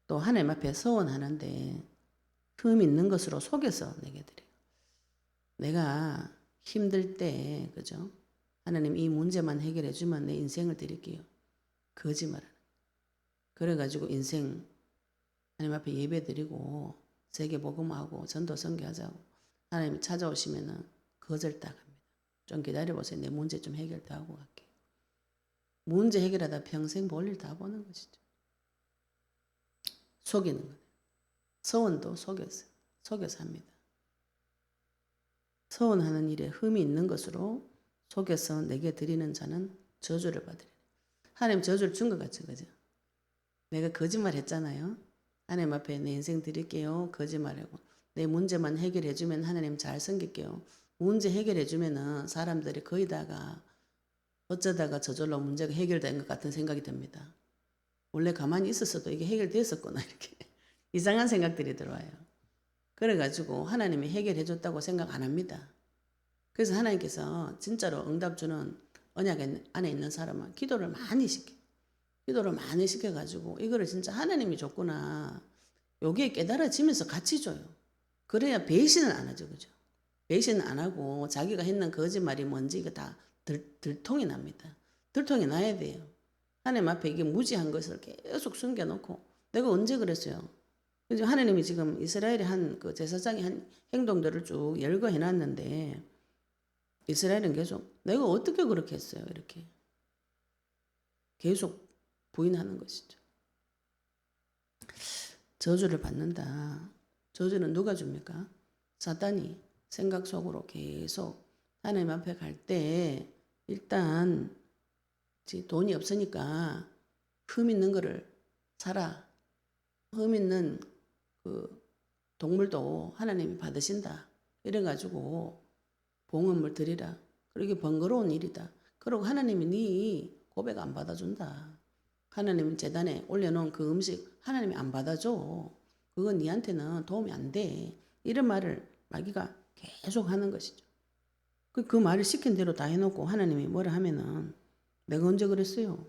또 하나님 앞에 서원하는데 흠 있는 것으로 속여서 내게 드려요. 내가 힘들 때 그죠? 하나님 이 문제만 해결해 주면 내 인생을 드릴게요. 거짓말하는. 그래가지고 인생 하나님 앞에 예배 드리고 세계 복음하고 전도 선교하자고 하나님이 찾아오시면은 거절당합니다. 좀 기다려보세요. 내 문제 좀 해결 다 하고 갈게요. 문제 해결하다 평생 볼일 다 보는 것이죠. 속이는 거예요. 서원도 속여서 합니다. 서원하는 일에 흠이 있는 것으로 속여서 내게 드리는 자는 저주를 받으리라. 하나님 저주를 준 것 같죠, 그죠? 내가 거짓말 했잖아요. 하나님 앞에 내 인생 드릴게요. 거짓말하고 내 문제만 해결해 주면 하나님 잘 섬길게요. 문제 해결해 주면은 사람들이 거의 다가 어쩌다가 저절로 문제가 해결된 것 같은 생각이 듭니다. 원래 가만히 있었어도 이게 해결됐었구나 이렇게 이상한 생각들이 들어와요. 그래가지고 하나님이 해결해 줬다고 생각 안 합니다. 그래서 하나님께서 진짜로 응답 주는 언약 안에 있는 사람은 기도를 많이 시켜. 기도를 많이 시켜가지고 이거를 진짜 하나님이 줬구나. 여기에 깨달아지면서 같이 줘요. 그래야 배신을 안 하죠. 그죠? 배신 안 하고 자기가 했는 거짓말이 뭔지 이거 다 들통이 납니다. 들통이 나야 돼요. 하나님 앞에 이게 무지한 것을 계속 숨겨놓고 내가 언제 그랬어요? 그죠? 하나님이 지금 이스라엘이 한 그 제사장이 한 행동들을 쭉 열거해 놨는데 이스라엘은 계속 내가 어떻게 그렇게 했어요? 이렇게 계속 부인하는 것이죠. 저주를 받는다. 저주는 누가 줍니까? 사단이 생각 속으로 계속 하나님 앞에 갈 때 일단 돈이 없으니까 흠 있는 거를 사라. 흠 있는 그 동물도 하나님이 받으신다. 이래가지고 봉헌물 드리라. 그러게 번거로운 일이다. 그리고 하나님이 네 고백 안 받아준다. 하나님 재단에 올려놓은 그 음식 하나님이 안 받아줘. 그건 니한테는 도움이 안 돼. 이런 말을 마귀가 계속 하는 것이죠. 그 말을 시킨 대로 다 해놓고 하나님이 뭐라 하면은 내가 언제 그랬어요?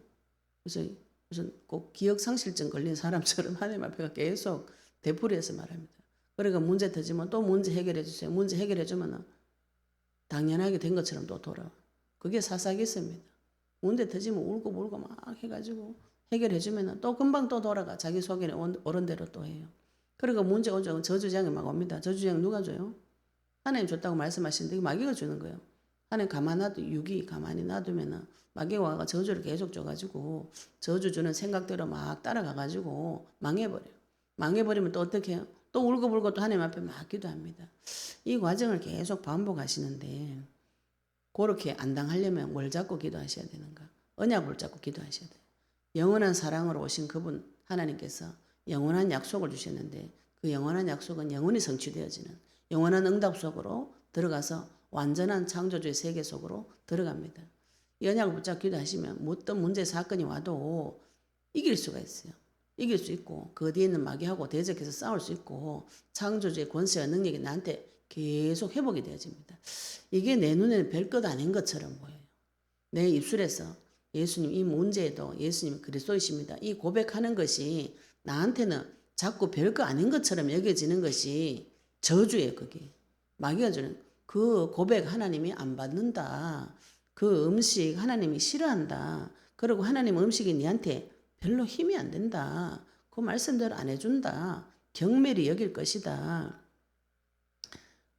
그래서 무슨 꼭 기억상실증 걸린 사람처럼 하나님 앞에 계속 되풀이해서 말합니다. 그러니까 문제 터지면 또 문제 해결해 주세요. 문제 해결해 주면은 당연하게 된 것처럼 또 돌아와. 그게 사사기입니다. 문제 터지면 울고 불고 막 해가지고 해결해 주면은 또 금방 또 돌아가. 자기 속에 옳은 대로 또 해요. 그러니까 문제 오죠. 저주장이 막 옵니다. 저주장 누가 줘요? 하나님 줬다고 말씀하시는데 마귀가 주는 거예요. 하나님 가만 놔두 유기 가만히 놔두면은 마귀가 와가 저주를 계속 줘가지고 저주 주는 생각대로 막 따라가가지고 망해버려요. 망해버리면 또 어떻게 해요? 또 울고불고 또 하나님 앞에 막 기도합니다. 이 과정을 계속 반복하시는데 그렇게 안 당하려면 뭘 잡고 기도하셔야 되는가? 언약을 잡고 기도하셔야 돼요. 영원한 사랑으로 오신 그분 하나님께서 영원한 약속을 주셨는데 그 영원한 약속은 영원히 성취되어지는 영원한 응답 속으로 들어가서 완전한 창조주의 세계 속으로 들어갑니다. 이 언약을 붙잡고 기도하시면 어떤 문제 사건이 와도 이길 수가 있어요. 이길 수 있고 그 뒤에 있는 마귀하고 대적해서 싸울 수 있고 창조주의 권세와 능력이 나한테 계속 회복이 되어집니다. 이게 내 눈에는 별것 아닌 것처럼 보여요. 내 입술에서 예수님 이 문제에도 예수님 그리스도이십니다. 이 고백하는 것이 나한테는 자꾸 별거 아닌 것처럼 여겨지는 것이 저주예요. 그게 마귀가 주는 그 고백 하나님이 안 받는다. 그 음식 하나님이 싫어한다. 그리고 하나님 음식이 니한테 별로 힘이 안 된다. 그 말씀대로 안 해준다. 경멸이 여길 것이다.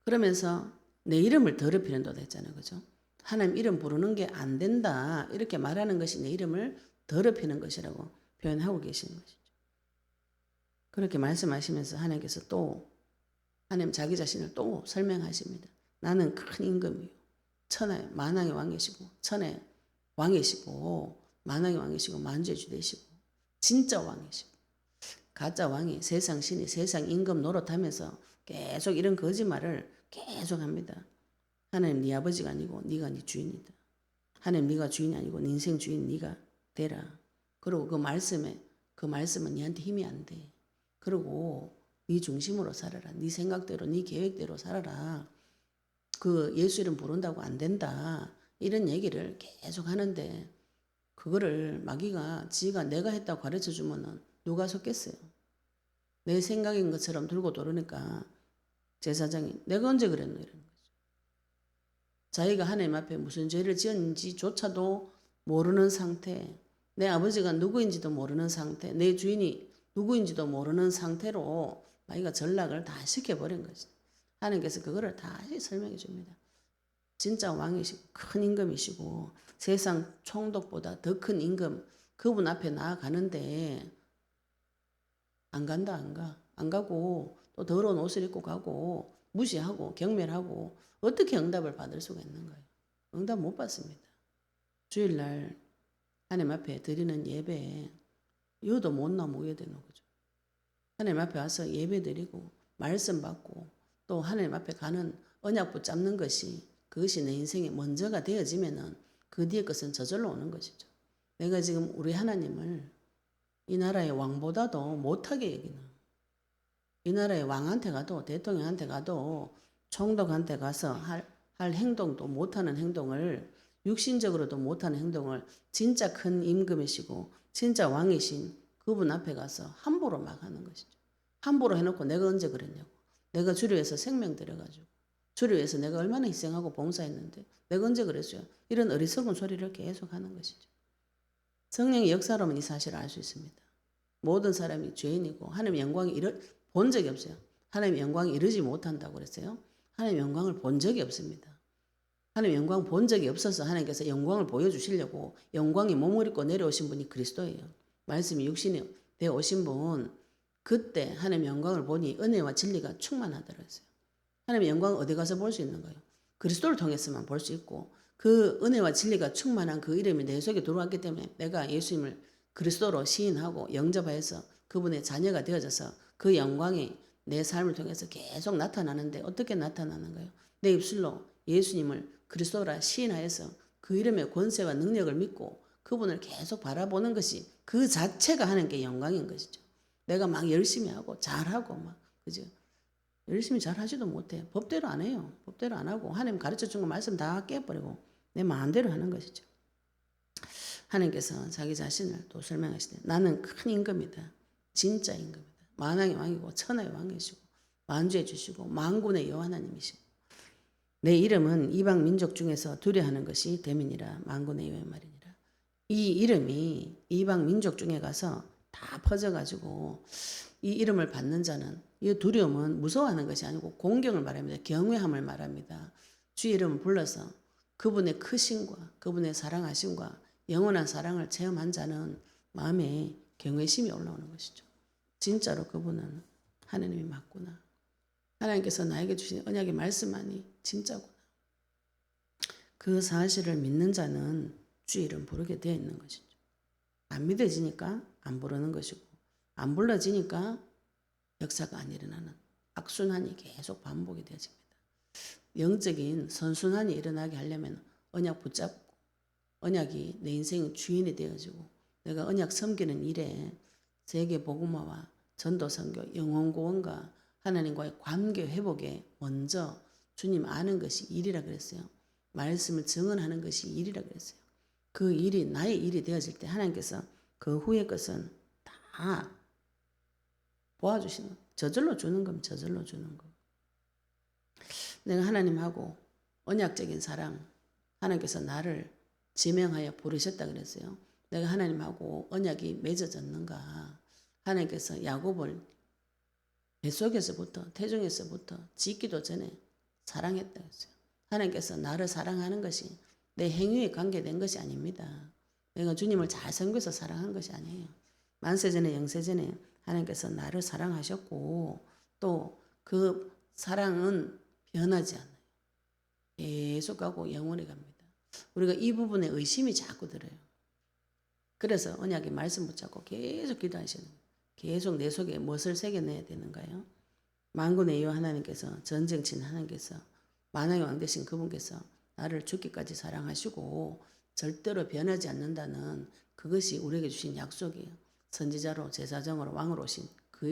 그러면서 내 이름을 더럽히는 도도 했잖아요. 그죠? 하나님 이름 부르는 게 안 된다. 이렇게 말하는 것이 내 이름을 더럽히는 것이라고 표현하고 계시는 것이죠. 그렇게 말씀하시면서 하나님께서 또 하나님 자기 자신을 또 설명하십니다. 나는 큰 임금이요. 천하의 만왕의 왕이시고 천하의 왕이시고 만왕의 왕이시고 만주의 주 되시고 진짜 왕이시고 가짜 왕이 세상 신이 세상 임금 노릇하면서 계속 이런 거짓말을 계속 합니다. 하나님 네 아버지가 아니고 네가 네 주인이다. 하나님 네가 주인이 아니고 네 인생 주인 네가 되라. 그리고 그 말씀은 네한테 힘이 안 돼. 그리고 네 중심으로 살아라. 네 생각대로 네 계획대로 살아라. 그 예수 이름 부른다고 안 된다. 이런 얘기를 계속 하는데 그거를 마귀가 지가 내가 했다고 가르쳐 주면은 누가 속겠어요. 내 생각인 것처럼 들고 도르니까 제사장이 내가 언제 그랬노 이러는 거죠. 자기가 하나님 앞에 무슨 죄를 지었는지조차도 모르는 상태, 내 아버지가 누구인지도 모르는 상태, 내 주인이 누구인지도 모르는 상태로 마귀가 전락을 다 시켜버린 거지. 하나님께서 그거를 다시 설명해 줍니다. 진짜 왕이시고 큰 임금이시고 세상 총독보다 더 큰 임금 그분 앞에 나아가는데 안 간다 안 가. 안 가고 또 더러운 옷을 입고 가고 무시하고 경멸하고 어떻게 응답을 받을 수가 있는 거예요. 응답 못 받습니다. 주일날 하나님 앞에 드리는 예배에 여도 못나 모여야 되는 거죠. 하나님 앞에 와서 예배 드리고 말씀 받고 또 하나님 앞에 가는 언약 붙잡는 것이 그것이 내 인생의 먼저가 되어지면은 그 뒤에 것은 저절로 오는 것이죠. 내가 지금 우리 하나님을 이 나라의 왕보다도 못하게 여기는 이 나라의 왕한테 가도 대통령한테 가도 총독한테 가서 할 행동도 못하는 행동을 육신적으로도 못하는 행동을 진짜 큰 임금이시고 진짜 왕이신 그분 앞에 가서 함부로 막 하는 것이죠. 함부로 해놓고 내가 언제 그랬냐고. 내가 주를 위해서 생명 들여가지고 주를 위해서 내가 얼마나 희생하고 봉사했는데 내가 언제 그랬어요. 이런 어리석은 소리를 계속 하는 것이죠. 성령의 역사로만 이 사실을 알 수 있습니다. 모든 사람이 죄인이고 하나님의 영광이 본 적이 없어요. 하나님의 영광이 이르지 못한다고 그랬어요. 하나님의 영광을 본 적이 없습니다. 하나님의 영광 본 적이 없어서 하나님께서 영광을 보여주시려고 영광이 몸을 입고 내려오신 분이 그리스도예요. 말씀이 육신에 되어 오신 분, 그때 하나님의 영광을 보니 은혜와 진리가 충만하더라 했어요. 하나님의 영광을 어디 가서 볼 수 있는 거예요? 그리스도를 통해서만 볼 수 있고 그 은혜와 진리가 충만한 그 이름이 내 속에 들어왔기 때문에 내가 예수님을 그리스도로 시인하고 영접해서 그분의 자녀가 되어져서 그 영광이 내 삶을 통해서 계속 나타나는데 어떻게 나타나는 거예요? 내 입술로 예수님을 그리스도라 시인하여서 그 이름의 권세와 능력을 믿고 그분을 계속 바라보는 것이 그 자체가 하나님께 영광인 것이죠. 내가 막 열심히 하고 잘하고 막 그죠? 열심히 잘하지도 못해. 법대로 안 해요. 법대로 안 하고 하나님 가르쳐준 거 말씀 다 깨버리고 내 마음대로 하는 것이죠. 하나님께서 자기 자신을 또 설명하시되 나는 큰 임금이다. 진짜 임금이다. 만왕의 왕이고 천하의 왕이시고 만주해 주시고 만군의 여호와 하나님이시고 내 이름은 이방 민족 중에서 두려워하는 것이 대민이라 만군의 여호와의 말이니라. 이 이름이 이방 민족 중에 가서 다 퍼져가지고 이 이름을 받는 자는 이 두려움은 무서워하는 것이 아니고 공경을 말합니다. 경외함을 말합니다. 주의 이름을 불러서 그분의 크심과 그분의 사랑하심과 영원한 사랑을 체험한 자는 마음에 경외심이 올라오는 것이죠. 진짜로 그분은 하나님이 맞구나. 하나님께서 나에게 주신 언약의 말씀만이 진짜구나. 그 사실을 믿는 자는 주의 이름 부르게 되어 있는 것이죠. 안 믿어지니까 안 부르는 것이고 안 불러지니까 역사가 안 일어나는 악순환이 계속 반복이 되어집니다. 영적인 선순환이 일어나게 하려면 언약 붙잡고 언약이 내 인생의 주인이 되어지고 내가 언약 섬기는 일에 세계 복음화와 전도 선교, 영혼 구원과 하나님과의 관계 회복에 먼저 주님 아는 것이 일이라 그랬어요. 말씀을 증언하는 것이 일이라 그랬어요. 그 일이 나의 일이 되어질 때 하나님께서 그 후의 것은 다 도와주시는, 저절로 주는 겁니다. 저절로 주는 거. 내가 하나님하고 언약적인 사랑, 하나님께서 나를 지명하여 부르셨다 그랬어요. 내가 하나님하고 언약이 맺어졌는가? 하나님께서 야곱을 뱃속에서부터 태중에서부터 짓기도 전에 사랑했다 했어요. 하나님께서 나를 사랑하는 것이 내 행위에 관계된 것이 아닙니다. 내가 주님을 잘 섬겨서 사랑한 것이 아니에요. 만세전에 영세전에 하나님께서 나를 사랑하셨고 또 그 사랑은 변하지 않아요. 계속 가고 영원히 갑니다. 우리가 이 부분에 의심이 자꾸 들어요. 그래서 언약의 말씀 붙잡고 계속 기도하시는 거예요. 계속 내 속에 무엇을 새겨내야 되는가요? 만군의 여호와 하나님께서 전쟁친 하나님께서 만왕의 왕 되신 그분께서 나를 죽기까지 사랑하시고 절대로 변하지 않는다는 그것이 우리에게 주신 약속이에요. 선지자로 제사장으로 왕으로 오신 그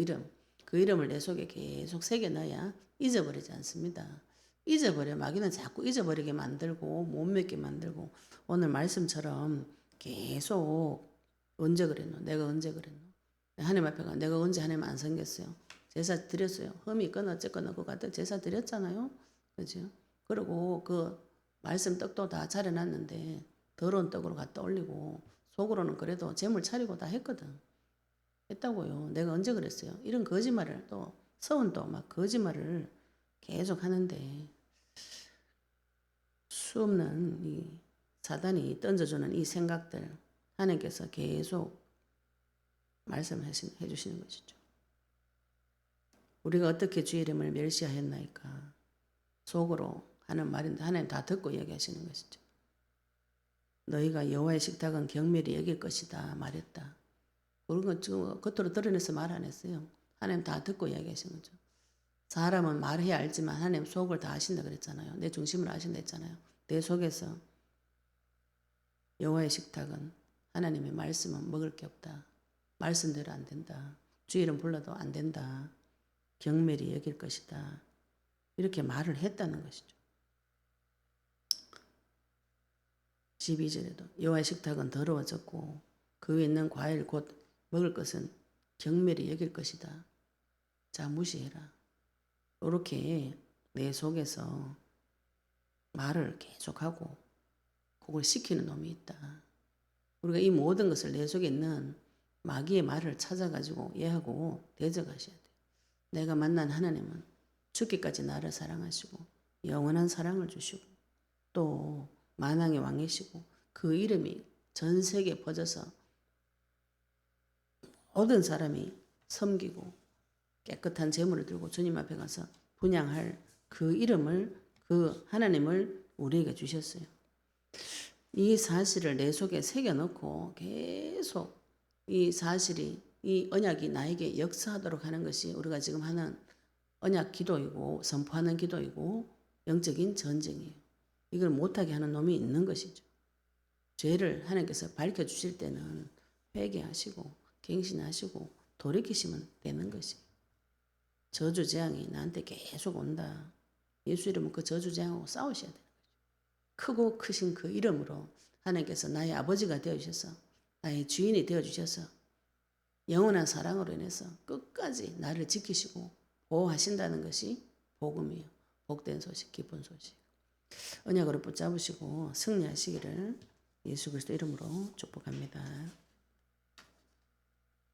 이름을 내 속에 계속 새겨넣어야 잊어버리지 않습니다. 잊어버려 마귀는 자꾸 잊어버리게 만들고 못 믿게 만들고 오늘 말씀처럼 계속 언제 그랬노? 내가 언제 그랬노? 하나님 앞에 가 내가 언제 하나님 안 섬겼어요? 제사 드렸어요. 흠이 있거나 어쨌거나 그거 갖다 제사 드렸잖아요. 그죠? 그리고 그 말씀 떡도 다 차려놨는데 더러운 떡으로 갖다 올리고 속으로는 그래도 재물 차리고 다 했거든. 했다고요. 내가 언제 그랬어요? 이런 거짓말을 또 서원도 막 거짓말을 계속 하는데 수없는 이 사단이 던져주는 이 생각들 하나님께서 계속 말씀해 주시는 것이죠. 우리가 어떻게 주의 이름을 멸시하였나이까 속으로 하는 말인데 하나님 다 듣고 얘기하시는 것이죠. 너희가 여호와의 식탁은 경멸히 여길 것이다 말했다. 그런 건 지금 겉으로 드러내서 말 안 했어요. 하나님 다 듣고 이야기하신 거죠. 사람은 말해야 알지만 하나님 속을 다 아신다 그랬잖아요. 내 중심을 아신다 했잖아요. 내 속에서 여호와의 식탁은 하나님의 말씀은 먹을 게 없다. 말씀대로 안 된다. 주의 이름 불러도 안 된다. 경멸히 여길 것이다. 이렇게 말을 했다는 것이죠. 12절에도 여호와의 식탁은 더러워졌고 그 위에 있는 과일 곧 먹을 것은 경멸히 여길 것이다. 자, 무시해라. 이렇게 내 속에서 말을 계속하고 그걸 시키는 놈이 있다. 우리가 이 모든 것을 내 속에 있는 마귀의 말을 찾아가지고 얘하고 대적하셔야 돼요. 내가 만난 하나님은 죽기까지 나를 사랑하시고 영원한 사랑을 주시고 또 만왕의 왕이시고 그 이름이 전 세계에 퍼져서 모든 사람이 섬기고 깨끗한 제물을 들고 주님 앞에 가서 분향할 그 이름을, 그 하나님을 우리에게 주셨어요. 이 사실을 내 속에 새겨넣고 계속 이 사실이, 이 언약이 나에게 역사하도록 하는 것이 우리가 지금 하는 언약 기도이고 선포하는 기도이고 영적인 전쟁이에요. 이걸 못하게 하는 놈이 있는 것이죠. 죄를 하나님께서 밝혀주실 때는 회개하시고 갱신하시고 돌이키시면 되는 것이에요. 저주재앙이 나한테 계속 온다. 예수 이름은 그 저주재앙하고 싸우셔야 돼요. 크고 크신 그 이름으로 하나님께서 나의 아버지가 되어주셔서 나의 주인이 되어주셔서 영원한 사랑으로 인해서 끝까지 나를 지키시고 보호하신다는 것이 복음이에요. 복된 소식, 기쁜 소식. 언약으로 붙잡으시고 승리하시기를 예수 그리스도 이름으로 축복합니다.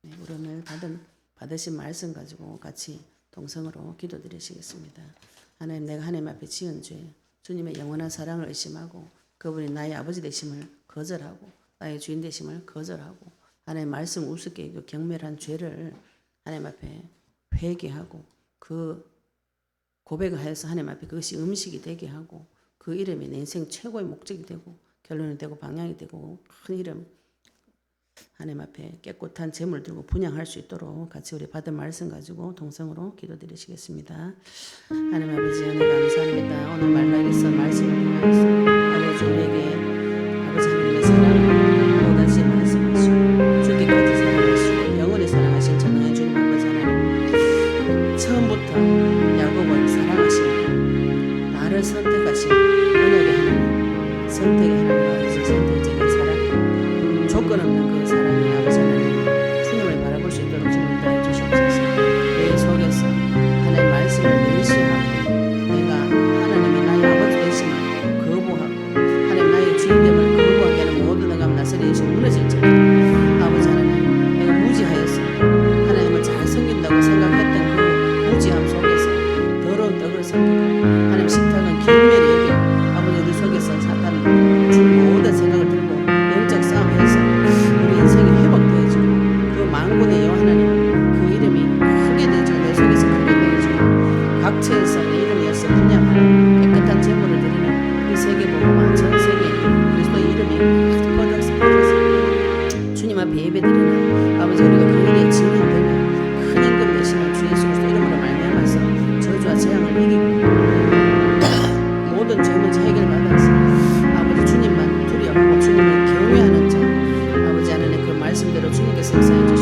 네, 우리 오늘 받으신 말씀 가지고 같이 동성으로 기도드리시겠습니다. 하나님, 내가 하나님 앞에 지은 죄, 주님의 영원한 사랑을 의심하고 그분이 나의 아버지 되심을 거절하고 나의 주인 되심을 거절하고 하나님 말씀 우습게 그 경멸한 죄를 하나님 앞에 회개하고 그 고백을 하여서 하나님 앞에 그것이 음식이 되게 하고 그 이름이 내 인생 최고의 목적이 되고 결론이 되고 방향이 되고 큰 이름 하나님 앞에 깨끗한 제물 들고 분향할 수 있도록 같이 우리 받은 말씀 가지고 동성으로 기도드리시겠습니다. 하나님 아버지 은혜 감사합니다. 오늘 말라에서 말씀을 통하여서 아버지 우리에게 아버지 하나님의 사랑을 또다시 말씀하시고 죽기까지 사랑하시고 영원히 사랑하신 전능의 주님 아버지 하나님, 처음부터 야곱을 사랑하시고 나를 선택하신 언약의 하나님, 선택의 하나님 아버지, 선택적인 사랑, 조건 없는 그 사랑이 아버지 하나님 주님을 바라볼 수 있도록 주님 인도해 주시옵소서. 내 속에서 하나님의 말씀을 멸시하고 내가 하나님이 나의 아버지 되심을 거부하고 하나님 나의 주인됨을 거부하게 하는 모든 응함 나서리 예수 무너질 때 아버지 하나님, 내가 무지하여서 하나님을 잘 섬긴다고 생각했던 그 무지함 속에서 더러운 떡을 섬기고 하나님 식탁은 기운면이 여기고 아버지 우리 속에서 사탄 준 모든 생각을 들고 영적 싸움해서 우리 인생이 회복되어지고 그 만군의 여호와 하나님 그 이름이 크게 되어지고 내 속에서 크게 되어지고 각처에서 내 이름이어서 분양하는 깨끗한 제물을 드리는 이 세계복음화 전 세계에 그리스도의 이름이 퍼져서 주님 앞에 예배드리는 아버지 우리가 그 일에 증인되면 큰 임금 되시는 주 예수 그리스도 이름으로 말미암아서 저주와 재앙을 이기고 모든 죄 문제 해결받아서 아버지 주님만 두려워하고 주님을 경외하는 자 아버지 하나님 그 말씀대로 주님께서 역사해